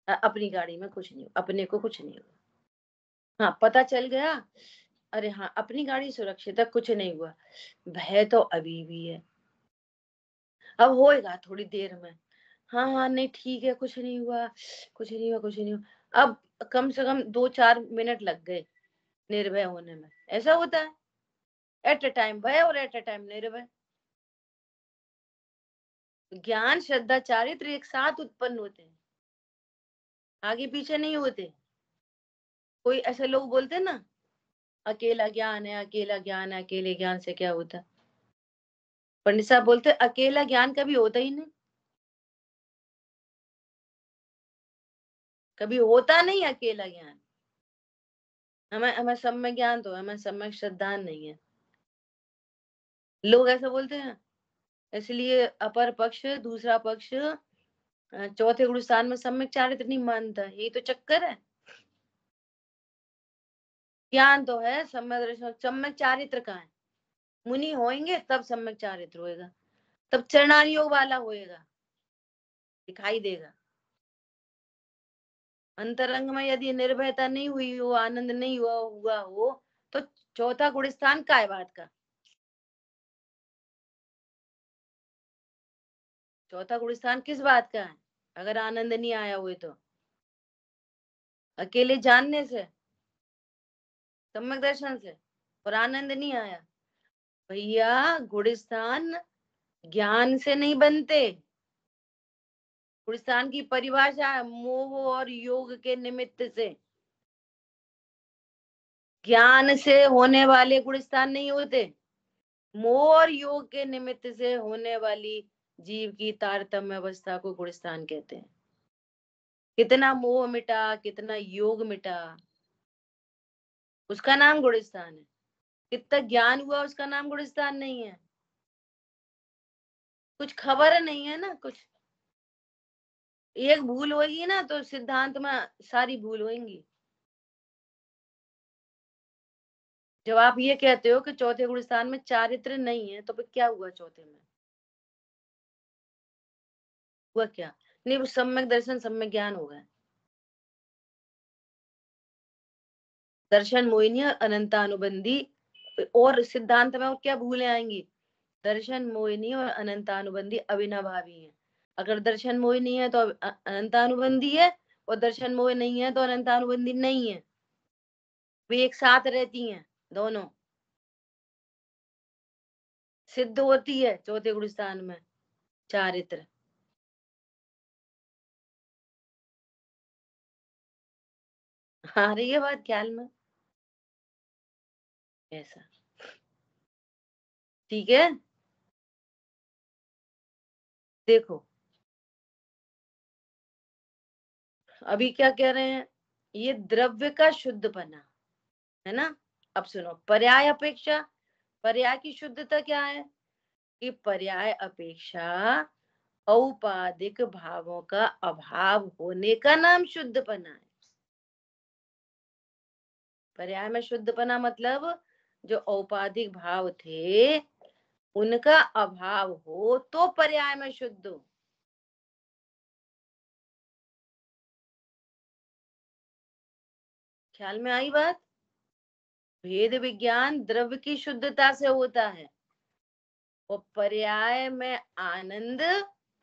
A: अपनी गाड़ी में कुछ नहीं हुआ, अपने को कुछ नहीं हुआ। हाँ, पता चल गया, अरे हाँ अपनी गाड़ी सुरक्षित है, कुछ नहीं हुआ, भय तो अभी भी है, अब होएगा थोड़ी देर में, हाँ हाँ नहीं ठीक है, कुछ नहीं हुआ, कुछ नहीं हुआ, कुछ नहीं हुआ। अब कम से कम 2-4 मिनट लग गए निर्भय होने में। ऐसा होता है, एट अ टाइम भय और एट अ टाइम निर्भय। ज्ञान श्रद्धा चारित्र एक साथ उत्पन्न होते हैं, आगे पीछे नहीं होते। कोई ऐसे लोग बोलते हैं ना, अकेला ज्ञान है, अकेला ज्ञान है, अकेले ज्ञान से क्या होता। पंडित साहब बोलते अकेला ज्ञान कभी होता ही नहीं, कभी होता नहीं अकेला ज्ञान। हमें हमें सब में ज्ञान तो, हमें सब में श्रद्धा नहीं है। लोग ऐसा बोलते हैं, इसलिए अपर पक्ष दूसरा पक्ष चौथे गुरु स्थान में सम्यक चारित्र नहीं मानता, यही तो चक्कर है। ज्ञान तो है, सम्यक दर्शन, सम्यक चारित्र का है। मुनि होएंगे तब सम्यक चारित्र होएगा, तब चरणान योग वाला होएगा, दिखाई देगा। अंतरंग में यदि निर्भयता नहीं हुई हो, आनंद नहीं हुआ हो, तो चौथा गुण स्थान काय बात का? चौथा गुण स्थान किस बात का है अगर आनंद नहीं आया हुए तो? अकेले जानने से, सम्यक दर्शन से, और आनंद नहीं आया, भैया गुण स्थान ज्ञान से नहीं बनते। गुण स्थान की परिभाषा है मोह और योग के निमित्त से, ज्ञान से होने वाले गुण स्थान नहीं होते, मोह और योग के निमित्त से होने वाली जीव की तारतम्य अवस्था को गुण स्थान कहते हैं। कितना मोह मिटा, कितना योग मिटा, उसका नाम गुण स्थान है। कितना ज्ञान हुआ, उसका नाम गुण स्थान नहीं है। कुछ खबर नहीं है ना, कुछ एक भूल होगी ना तो सिद्धांत में सारी भूल होंगी। जब आप ये कहते हो कि चौथे गुण स्थान में चारित्र नहीं है, तो फिर क्या हुआ चौथे में? हुआ क्या? नहीं, वो सम्यक दर्शन सम्यक ज्ञान होगा। दर्शन मोहिनी और अनंतानुबंधी, और सिद्धांत में और क्या भूलें आएंगी? दर्शन मोहिनी और अनंतानुबंधी अविनाभावी है। अगर दर्शन मोह नहीं है तो अनंतानुबंधी है, और दर्शन मोह नहीं है तो अनंतानुबंधी नहीं है। वे एक साथ रहती हैं दोनों, सिद्ध होती है चौथे गुण स्थान में चारित्र। आ रही है बात ख्याल में? ऐसा, ठीक है। देखो अभी क्या कह रहे हैं, ये द्रव्य का शुद्धपना है ना। अब सुनो, पर्याय अपेक्षा, पर्याय की शुद्धता क्या है कि पर्याय अपेक्षा औपाधिक भावों का अभाव होने का नाम शुद्धपना है। पर्याय में शुद्धपना मतलब जो औपाधिक भाव थे उनका अभाव हो तो पर्याय में शुद्ध हो। ख्याल में आई बात? भेद विज्ञान द्रव्य की शुद्धता से होता है और पर्याय में आनंद,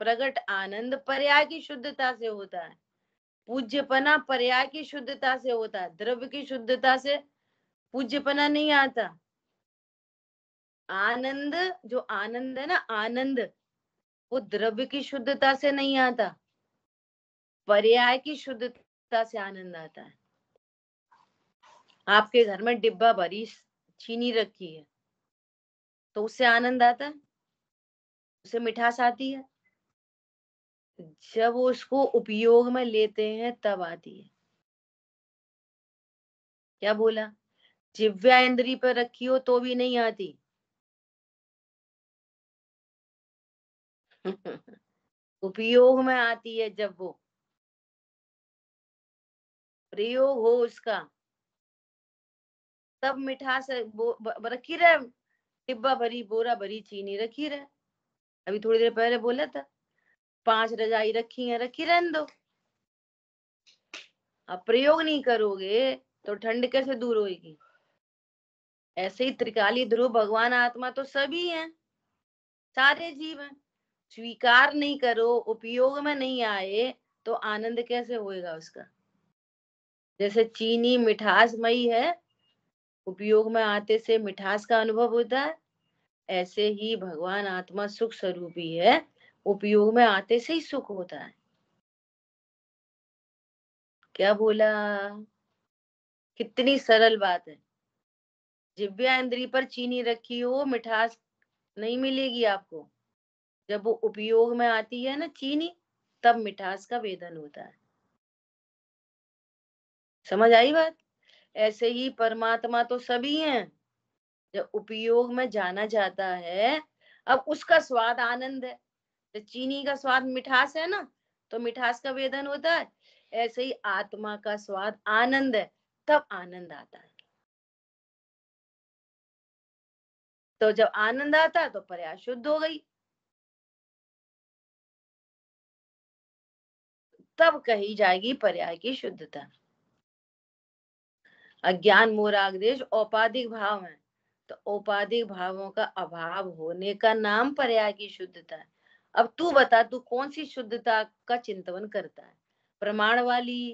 A: प्रगट आनंद पर्याय की शुद्धता से होता है। पूज्यपना पर्याय की शुद्धता से होता है, द्रव्य की शुद्धता से पूज्यपना नहीं आता। आनंद, जो आनंद है ना, आनंद वो द्रव्य की शुद्धता से नहीं आता, पर्याय की शुद्धता से आनंद आता है। आपके घर में डिब्बा भरी चीनी रखी है तो उससे आनंद आता है, उससे मिठास आती है। जब उसको उपयोग में लेते हैं तब आती है। क्या बोला? जिह्वा इंद्री पर रखी हो तो भी नहीं आती। उपयोग में आती है, जब वो प्रयोग हो उसका तब मिठास रखी रहे। डिब्बा भरी, बोरा भरी चीनी रखी रहे। अभी थोड़ी देर पहले बोला था 5 रजाई रखी है, रखी रहने दो। अब प्रयोग नहीं करोगे तो ठंड कैसे दूर होगी? ऐसे ही त्रिकाली ध्रुव भगवान आत्मा तो सभी हैं, सारे जीव हैं। स्वीकार नहीं करो, उपयोग में नहीं आए तो आनंद कैसे होएगा उसका? जैसे चीनी मिठासमयी है, उपयोग में आते से मिठास का अनुभव होता है, ऐसे ही भगवान आत्मा सुख स्वरूपी है, उपयोग में आते से ही सुख होता है। क्या बोला? कितनी सरल बात है। जिह्वा इंद्री पर चीनी रखी हो, मिठास नहीं मिलेगी आपको। जब वो उपयोग में आती है ना चीनी, तब मिठास का वेदन होता है। समझ आई बात? ऐसे ही परमात्मा तो सभी हैं, जब उपयोग में जाना जाता है, अब उसका स्वाद आनंद है। तो चीनी का स्वाद मिठास है ना, तो मिठास का वेदन होता है। ऐसे ही आत्मा का स्वाद आनंद है, तब आनंद आता है। तो जब आनंद आता है तो पर्याय शुद्ध हो गई, तब कही जाएगी पर्याय की शुद्धता। अज्ञान मोराग्देश औपाधिक भाव है, तो औपाधिक भावों का अभाव होने का नाम पर्याय की शुद्धता है। अब तू बता, तू कौन सी शुद्धता का चिंतन करता है? प्रमाण वाली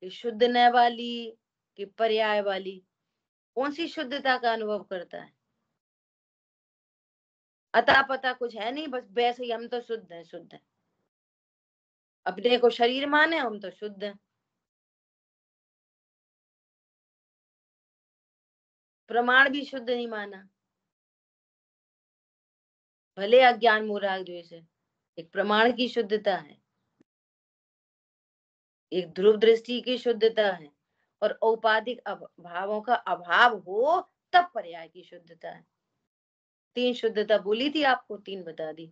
A: कि शुद्ध न वाली कि पर्याय वाली? कौन सी शुद्धता का अनुभव करता है? अता पता कुछ है नहीं, बस वैसे ही हम तो शुद्ध हैं, शुद्ध हैं। अपने को शरीर माने हम तो शुद्ध हैं। प्रमाण भी शुद्ध नहीं माना, भले अज्ञान मूढ़ द्वेष है। एक प्रमाण की शुद्धता है, एक ध्रुव दृष्टि की शुद्धता है, और औपाधिक भावों का अभाव हो तब पर्याय की शुद्धता है। 3 शुद्धता बोली थी आपको, 3 बता दी।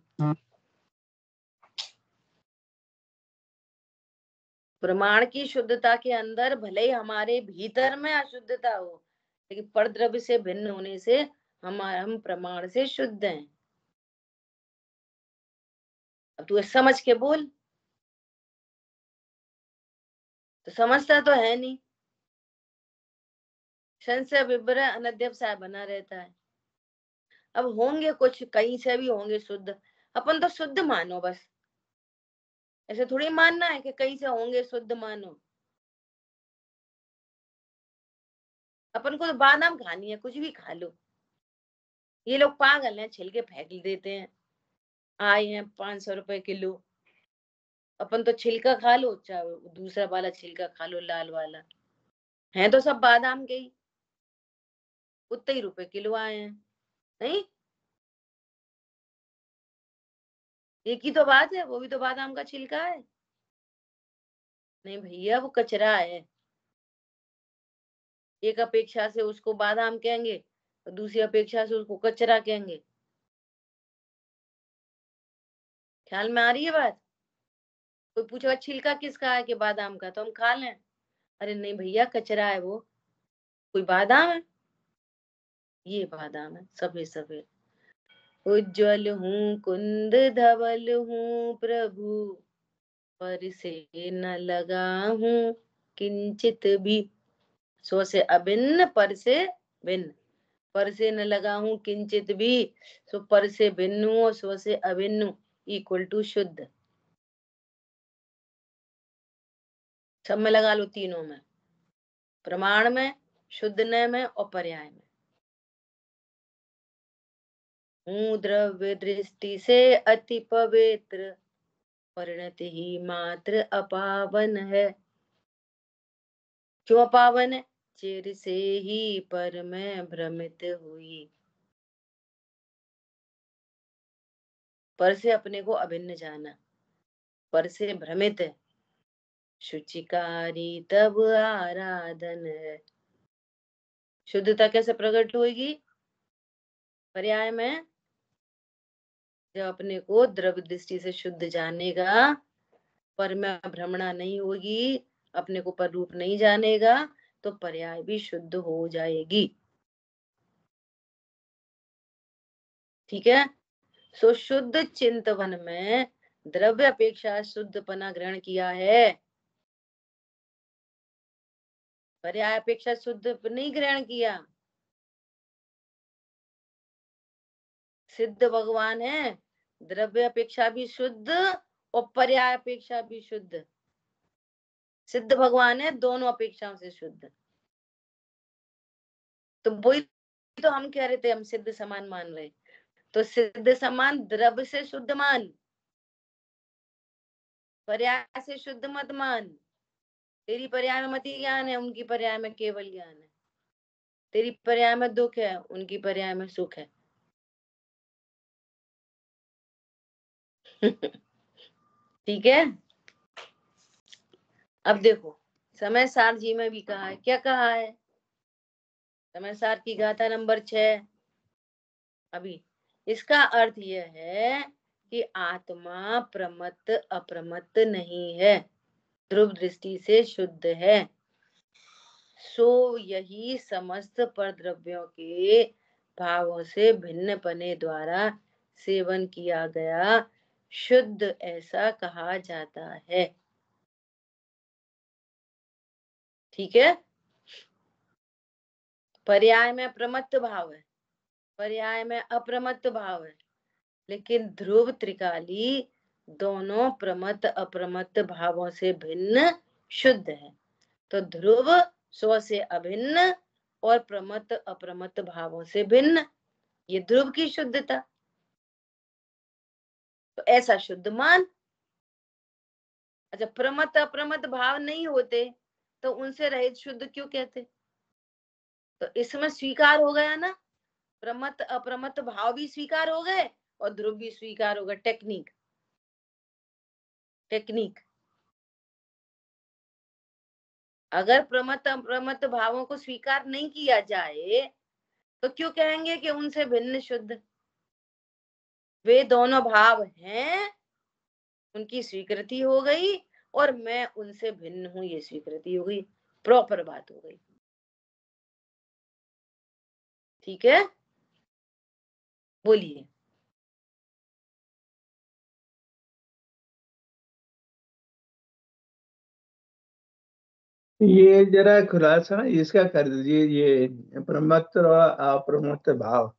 A: प्रमाण की शुद्धता के अंदर भले ही हमारे भीतर में अशुद्धता हो, लेकिन परद्रव्य से भिन्न होने से हम प्रमाण से शुद्ध हैं। अब तू समझ के बोल, तो समझता तो है नहीं, संशय विभ्रय अनध्यवसाय बना रहता है। अब होंगे कुछ कहीं से भी होंगे शुद्ध, अपन तो शुद्ध मानो बस। ऐसे थोड़ी मानना है कि कहीं से होंगे शुद्ध मानो। अपन को तो बादाम खानी है, कुछ भी खा लो। ये लोग पागल हैं, छिलके फेंक देते हैं। आए हैं 500 रुपए किलो, अपन तो छिलका खा लो, चाहे दूसरा वाला छिलका खा लो, लाल वाला। है तो सब बादाम के ही, उतने ही रुपए किलो आए हैं। नहीं, एक ही तो बात है, वो भी तो बादाम का छिलका है। नहीं भैया, वो कचरा है। एक अपेक्षा से उसको बादाम कहेंगे और दूसरी अपेक्षा से उसको कचरा कहेंगे। ख्याल में आ रही है बात? कोई पूछेगा छिलका किसका है कि बादाम का, तो हम खा लें। अरे नहीं भैया, कचरा है वो, कोई बादाम है? ये बादाम है, सफेद सफेद। उज्जवल हूँ कुंद धवल हूँ प्रभु, पर से न लगा हूँ किंचित भी। स्व से अभिन्न, पर से भिन्न। पर से न लगा हूँ किंचित भी, सो पर से भिन्न हूँ और स्व से अभिन्न इक्वल टू शुद्ध। सब में लगा लो, तीनों में, प्रमाण में, शुद्धनय में और पर्याय में। हूँ द्रव्य दृष्टि से अति पवित्र, परिणति ही मात्र अपावन है। क्यों अपावन है? चिर से ही पर मैं भ्रमित हुई। पर से अपने को अभिन्न जाना, पर से भ्रमित है। शुचिकारी तब आराधन है। शुद्धता कैसे प्रकट होगी? पर्याय में, जब अपने को द्रव्य दृष्टि से शुद्ध जानेगा, पर में भ्रमणा नहीं होगी, अपने को पर रूप नहीं जानेगा, तो पर्याय भी शुद्ध हो जाएगी। ठीक है। सो शुद्ध चिंतवन में द्रव्य अपेक्षा शुद्धपना ग्रहण किया है, पर्याय अपेक्षा शुद्ध नहीं ग्रहण किया। सिद्ध भगवान है, द्रव्य अपेक्षा भी शुद्ध और पर्याय अपेक्षा भी शुद्ध। सिद्ध भगवान है, दोनों अपेक्षाओं से शुद्ध। तो वही तो हम कह रहे थे, हम सिद्ध समान मान रहे। तो सिद्ध समान द्रव्य से शुद्ध मान, पर्याय से शुद्ध मत मान। तेरी पर्याय में मति ज्ञान है, उनकी पर्याय में केवल ज्ञान है। तेरी पर्याय में दुख है, उनकी पर्याय में सुख है। ठीक है। अब देखो, समय सार जी में भी कहा है, क्या कहा है? समय सार की गाथा नंबर 6। अभी इसका अर्थ यह है कि आत्मा प्रमत्त अप्रमत्त नहीं है, ध्रुव दृष्टि से शुद्ध है। सो यही समस्त परद्रव्यों के भावों से भिन्न पने द्वारा सेवन किया गया शुद्ध ऐसा कहा जाता है। ठीक है। पर्याय में प्रमत्त भाव है, पर्याय में अप्रमत्त भाव है, लेकिन ध्रुव त्रिकाली दोनों प्रमत्त अप्रमत्त भावों से भिन्न शुद्ध है। तो ध्रुव स्व से अभिन्न और प्रमत्त अप्रमत्त भावों से भिन्न, ये ध्रुव की शुद्धता। तो ऐसा शुद्ध मान। अच्छा, प्रमत्त अप्रमत्त भाव नहीं होते तो उनसे रहित शुद्ध क्यों कहते? तो इसमें स्वीकार हो गया ना, प्रमत्त अप्रमत्त भाव भी स्वीकार हो गए और ध्रुव भी स्वीकार हो गए। Technique, technique. अगर प्रमत्त अप्रमत्त भावों को स्वीकार नहीं किया जाए तो क्यों कहेंगे कि उनसे भिन्न शुद्ध? वे दोनों भाव हैं, उनकी स्वीकृति हो गई और मैं उनसे भिन्न हूं, ये स्वीकृति हो गई, प्रॉपर बात हो गई। ठीक है, बोलिए।
C: ये जरा खुलासा इसका कर दीजिए, ये प्रमत्त और अप्रमत्त भाव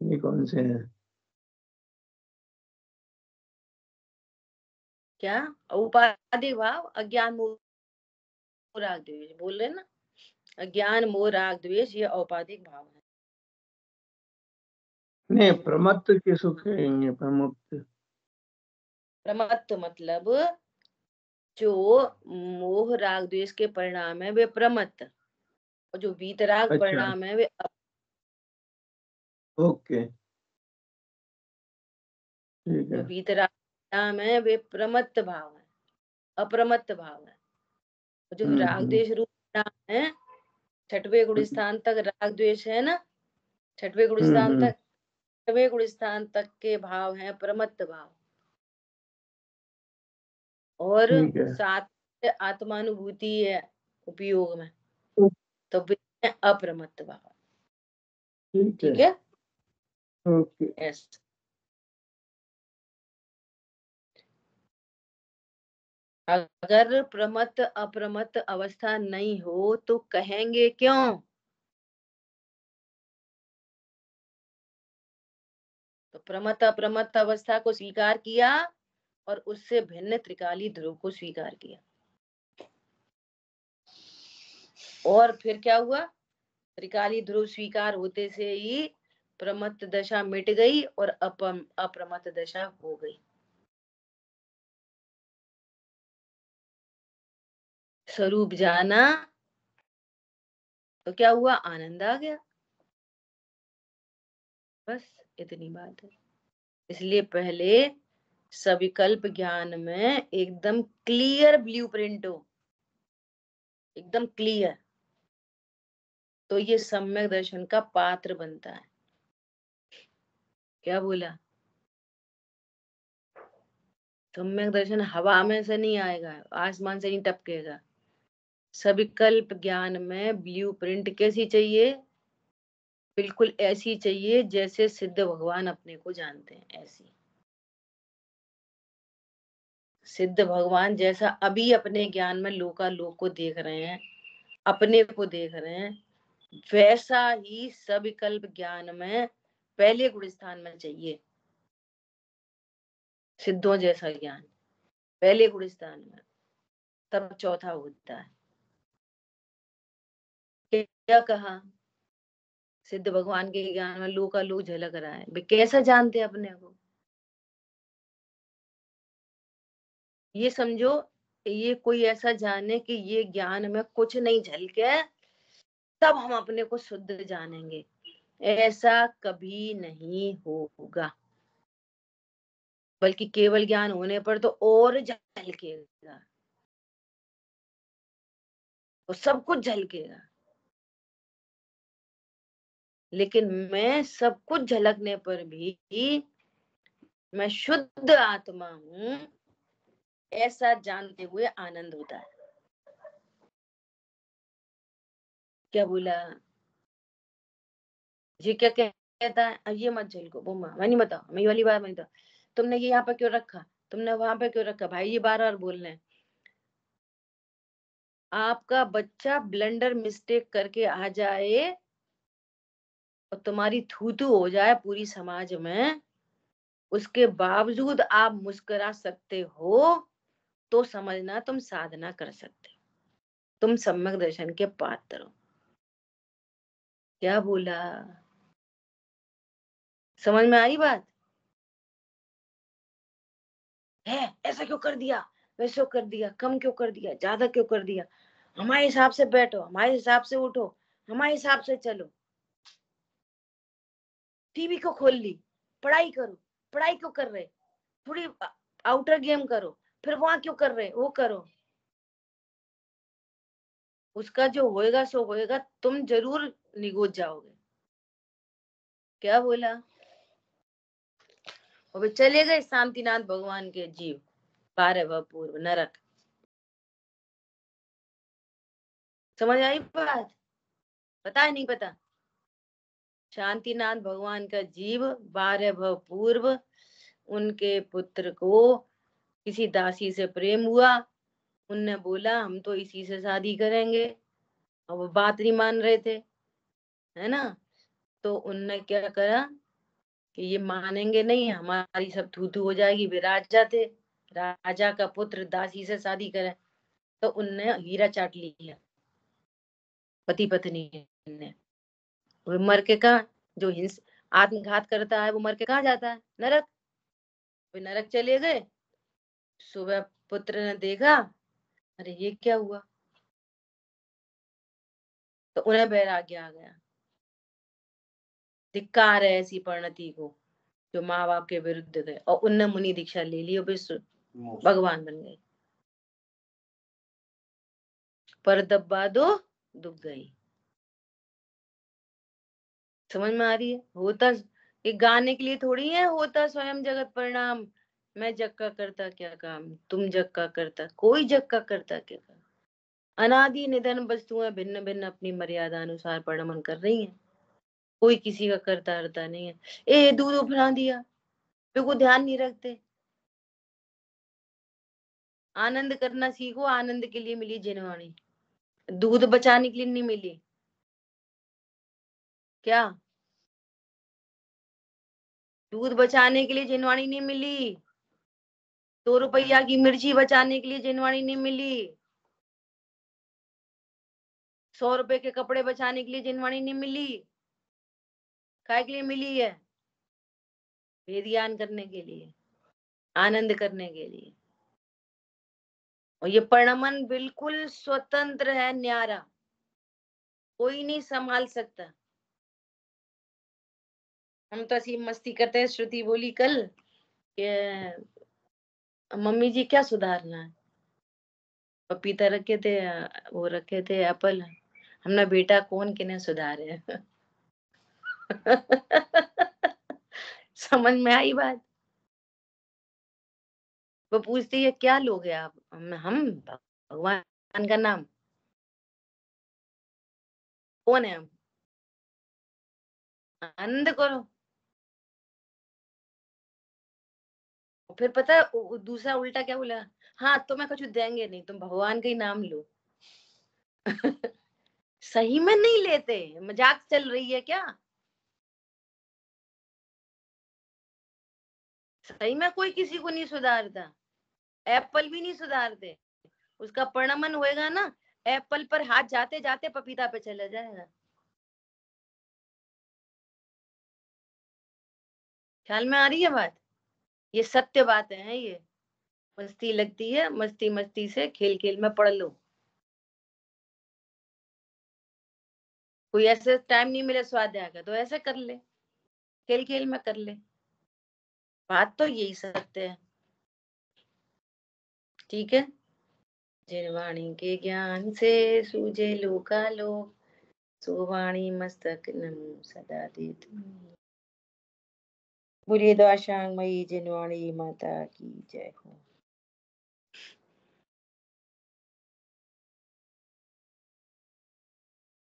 C: ये कौन से हैं?
A: क्या? उपाधि भाव, अज्ञान मूराग देवी बोल रहे ना, अज्ञान, मोह, राग, द्वेष ये औपाधिक भाव है।
C: नहीं, प्रमत्त किसको कहेंगे? प्रमत्त
A: प्रमत्त मतलब जो मोह राग द्वेष के परिणाम है वे प्रमत्त, और जो वीतराग
C: अच्छा,
A: परिणाम है वे
C: ओके, ठीक
A: जो
C: है।
A: वीतराग परिणाम है वे प्रमत्त भाव है, अप्रमत्त भाव है। जो राग द्वेष रूप परिणाम है, छठवें गुण स्थान तक राग द्वेष है ना, छठवें गुण स्थान तक, छठवें गुण स्थान तक के भाव है प्रमत्त भाव, और
C: ठीक है,
A: सात आत्मानुभूति है उपयोग में, तो वे है अप्रमत्त भाव।
C: ठीक
A: ठीक
C: है,
A: है,
C: ओके।
A: यस। अगर प्रमत्त अप्रमत्त अवस्था नहीं हो तो कहेंगे क्यों? तो प्रमत्त अप्रमत्त अवस्था को स्वीकार किया और उससे भिन्न त्रिकाली ध्रुव को स्वीकार किया, और फिर क्या हुआ? त्रिकाली ध्रुव स्वीकार होते से ही प्रमत्त दशा मिट गई और अप्रमत्त दशा हो गई। स्वरूप जाना तो क्या हुआ? आनंद आ गया। बस इतनी बात है। इसलिए पहले सविकल्प ज्ञान में एकदम क्लियर ब्लूप्रिंट हो, एकदम क्लियर, तो ये सम्यक दर्शन का पात्र बनता है। क्या बोला? सम्यक दर्शन हवा में से नहीं आएगा, आसमान से नहीं टपकेगा। सविकल्प ज्ञान में ब्लूप्रिंट कैसी चाहिए? बिल्कुल ऐसी चाहिए जैसे सिद्ध भगवान अपने को जानते हैं, ऐसी। सिद्ध भगवान जैसा अभी अपने ज्ञान में लोकालोक को देख रहे हैं, अपने को देख रहे हैं, वैसा ही सविकल्प ज्ञान में पहले गुण स्थान में चाहिए। सिद्धों जैसा ज्ञान पहले गुण स्थान में, तब चौथा होता है। क्या कहा? सिद्ध भगवान के ज्ञान में लोकालोक झलक रहा है, वे कैसा जानते हैं अपने को? ये समझो, ये कोई ऐसा जाने कि ये ज्ञान में कुछ नहीं झलके तब हम अपने को शुद्ध जानेंगे, ऐसा कभी नहीं होगा। बल्कि केवल ज्ञान होने पर तो और झलकेगा, तो सब कुछ झलकेगा। लेकिन मैं सब कुछ झलकने पर भी मैं शुद्ध आत्मा हूं, ऐसा जानते हुए आनंद होता है। क्या बोला जी? क्या कहता है? ये मत झलको, वो मैं नहीं बताओ, मैं ये वाली बात नहीं बताओ, तुमने ये यहाँ पे क्यों रखा, तुमने वहां पे क्यों रखा? भाई ये बार बार बोल रहे हैं। आपका बच्चा ब्लंडर मिस्टेक करके आ जाए और तुम्हारी थूथू हो जाए पूरी समाज में, उसके बावजूद आप मुस्कुरा सकते हो, तो समझना तुम साधना कर सकते हो, तुम सम्यक दर्शन के पात्र हो। क्या बोला? समझ में आई बात? है ऐसा क्यों कर दिया, वैसे क्यों कर दिया, कम क्यों कर दिया, ज्यादा क्यों कर दिया? हमारे हिसाब से बैठो, हमारे हिसाब से उठो, हमारे हिसाब से चलो। टीवी को खोल ली, पढ़ाई करो, पढ़ाई क्यों कर रहे, थोड़ी आउटर गेम करो, फिर वहां क्यों कर रहे, वो करो। उसका जो होएगा सो होएगा, तुम जरूर निगोज जाओगे। क्या बोला? और चले गए शांतिनाथ भगवान के जीव 12 भव पूर्व नरक। समझ आई बात? पता है नहीं पता? शांतिनाथ भगवान का जीव 12 भव पूर्व उनके पुत्र को किसी दासी से प्रेम हुआ, उनने बोला हम तो इसी से शादी करेंगे, और वो बात नहीं मान रहे थे, है ना? तो उनने क्या करा कि ये मानेंगे नहीं, हमारी सब थूथू हो जाएगी। वे राजा थे, राजा का पुत्र दासी से शादी करे, तो उनने हीरा चाट लिया। पति पत्नी ने। वो मर के कहा, जो आत्मघात करता है वो मर के कहाँ जाता है? नरक। वे नरक चले गए। सुबह पुत्र ने देखा, अरे ये क्या हुआ? तो उन्हें वैराग्य आ गया। धिक्कार है ऐसी परिणति को जो माँ बाप के विरुद्ध गए, और उनने मुनि दीक्षा ले ली और विश्व भगवान बन गए। पर दब्बा दो दुख गई। समझ में आ रही है? होता ये गाने के लिए थोड़ी है, होता स्वयं जगत परिणाम, मैं जग का करता क्या काम, तुम जग का करता, कोई जग का करता क्या काम। अनादि निधन वस्तुएं भिन्न भिन्न अपनी मर्यादा अनुसार परिणमन कर रही हैं। कोई किसी का करता हरता नहीं है। ए दूध उफला दिया, बिल्कुल ध्यान नहीं रखते। आनंद करना सीखो, आनंद के लिए मिली जिनवाणी, दूध बचाने के लिए नहीं मिली। क्या दूध बचाने के लिए जिनवाणी नहीं मिली? 2 रुपया की मिर्ची बचाने के लिए जिनवाणी नहीं मिली? 100 रुपए के कपड़े बचाने के लिए जिनवाणी नहीं मिली? काय के लिए मिली है? वेदज्ञान करने के लिए, आनंद करने के लिए। और ये परिणमन बिल्कुल स्वतंत्र है, न्यारा, कोई नहीं संभाल सकता। हम तो ऐसी मस्ती करते हैं। श्रुति बोली कल कि मम्मी जी क्या सुधारना है? पपीता रखे थे, वो रखे थे एप्पल, हमने बेटा कौन किन्हें सुधारे। समझ में आई बात? वो पूछती है क्या लोगे आप? हम भगवान का नाम। कौन है हम? आनंद करो। फिर पता है दूसरा उल्टा क्या बोला? हाँ तुम्हें कुछ देंगे नहीं, तुम भगवान का ही नाम लो। सही में नहीं लेते, मजाक चल रही है क्या? सही में कोई किसी को नहीं सुधारता। एप्पल भी नहीं सुधारते। उसका परिणमन होएगा ना, एप्पल पर हाथ जाते जाते पपीता पे चला जाएगा। ख्याल में आ रही है बात? ये सत्य बातें हैं ये। मस्ती लगती है, मस्ती मस्ती से खेल खेल में पढ़ लो। कोई ऐसे टाइम नहीं मिले स्वाध्याय का तो ऐसे कर ले, खेल खेल में कर ले। बात तो यही सत्य है। ठीक है। जिनवाणी के ज्ञान से सूझे लोकालोक, सुवाणी मस्तक नमो सदा देतु। बोलिए द्वाशांग मई जिनवाणी माता की जय हो।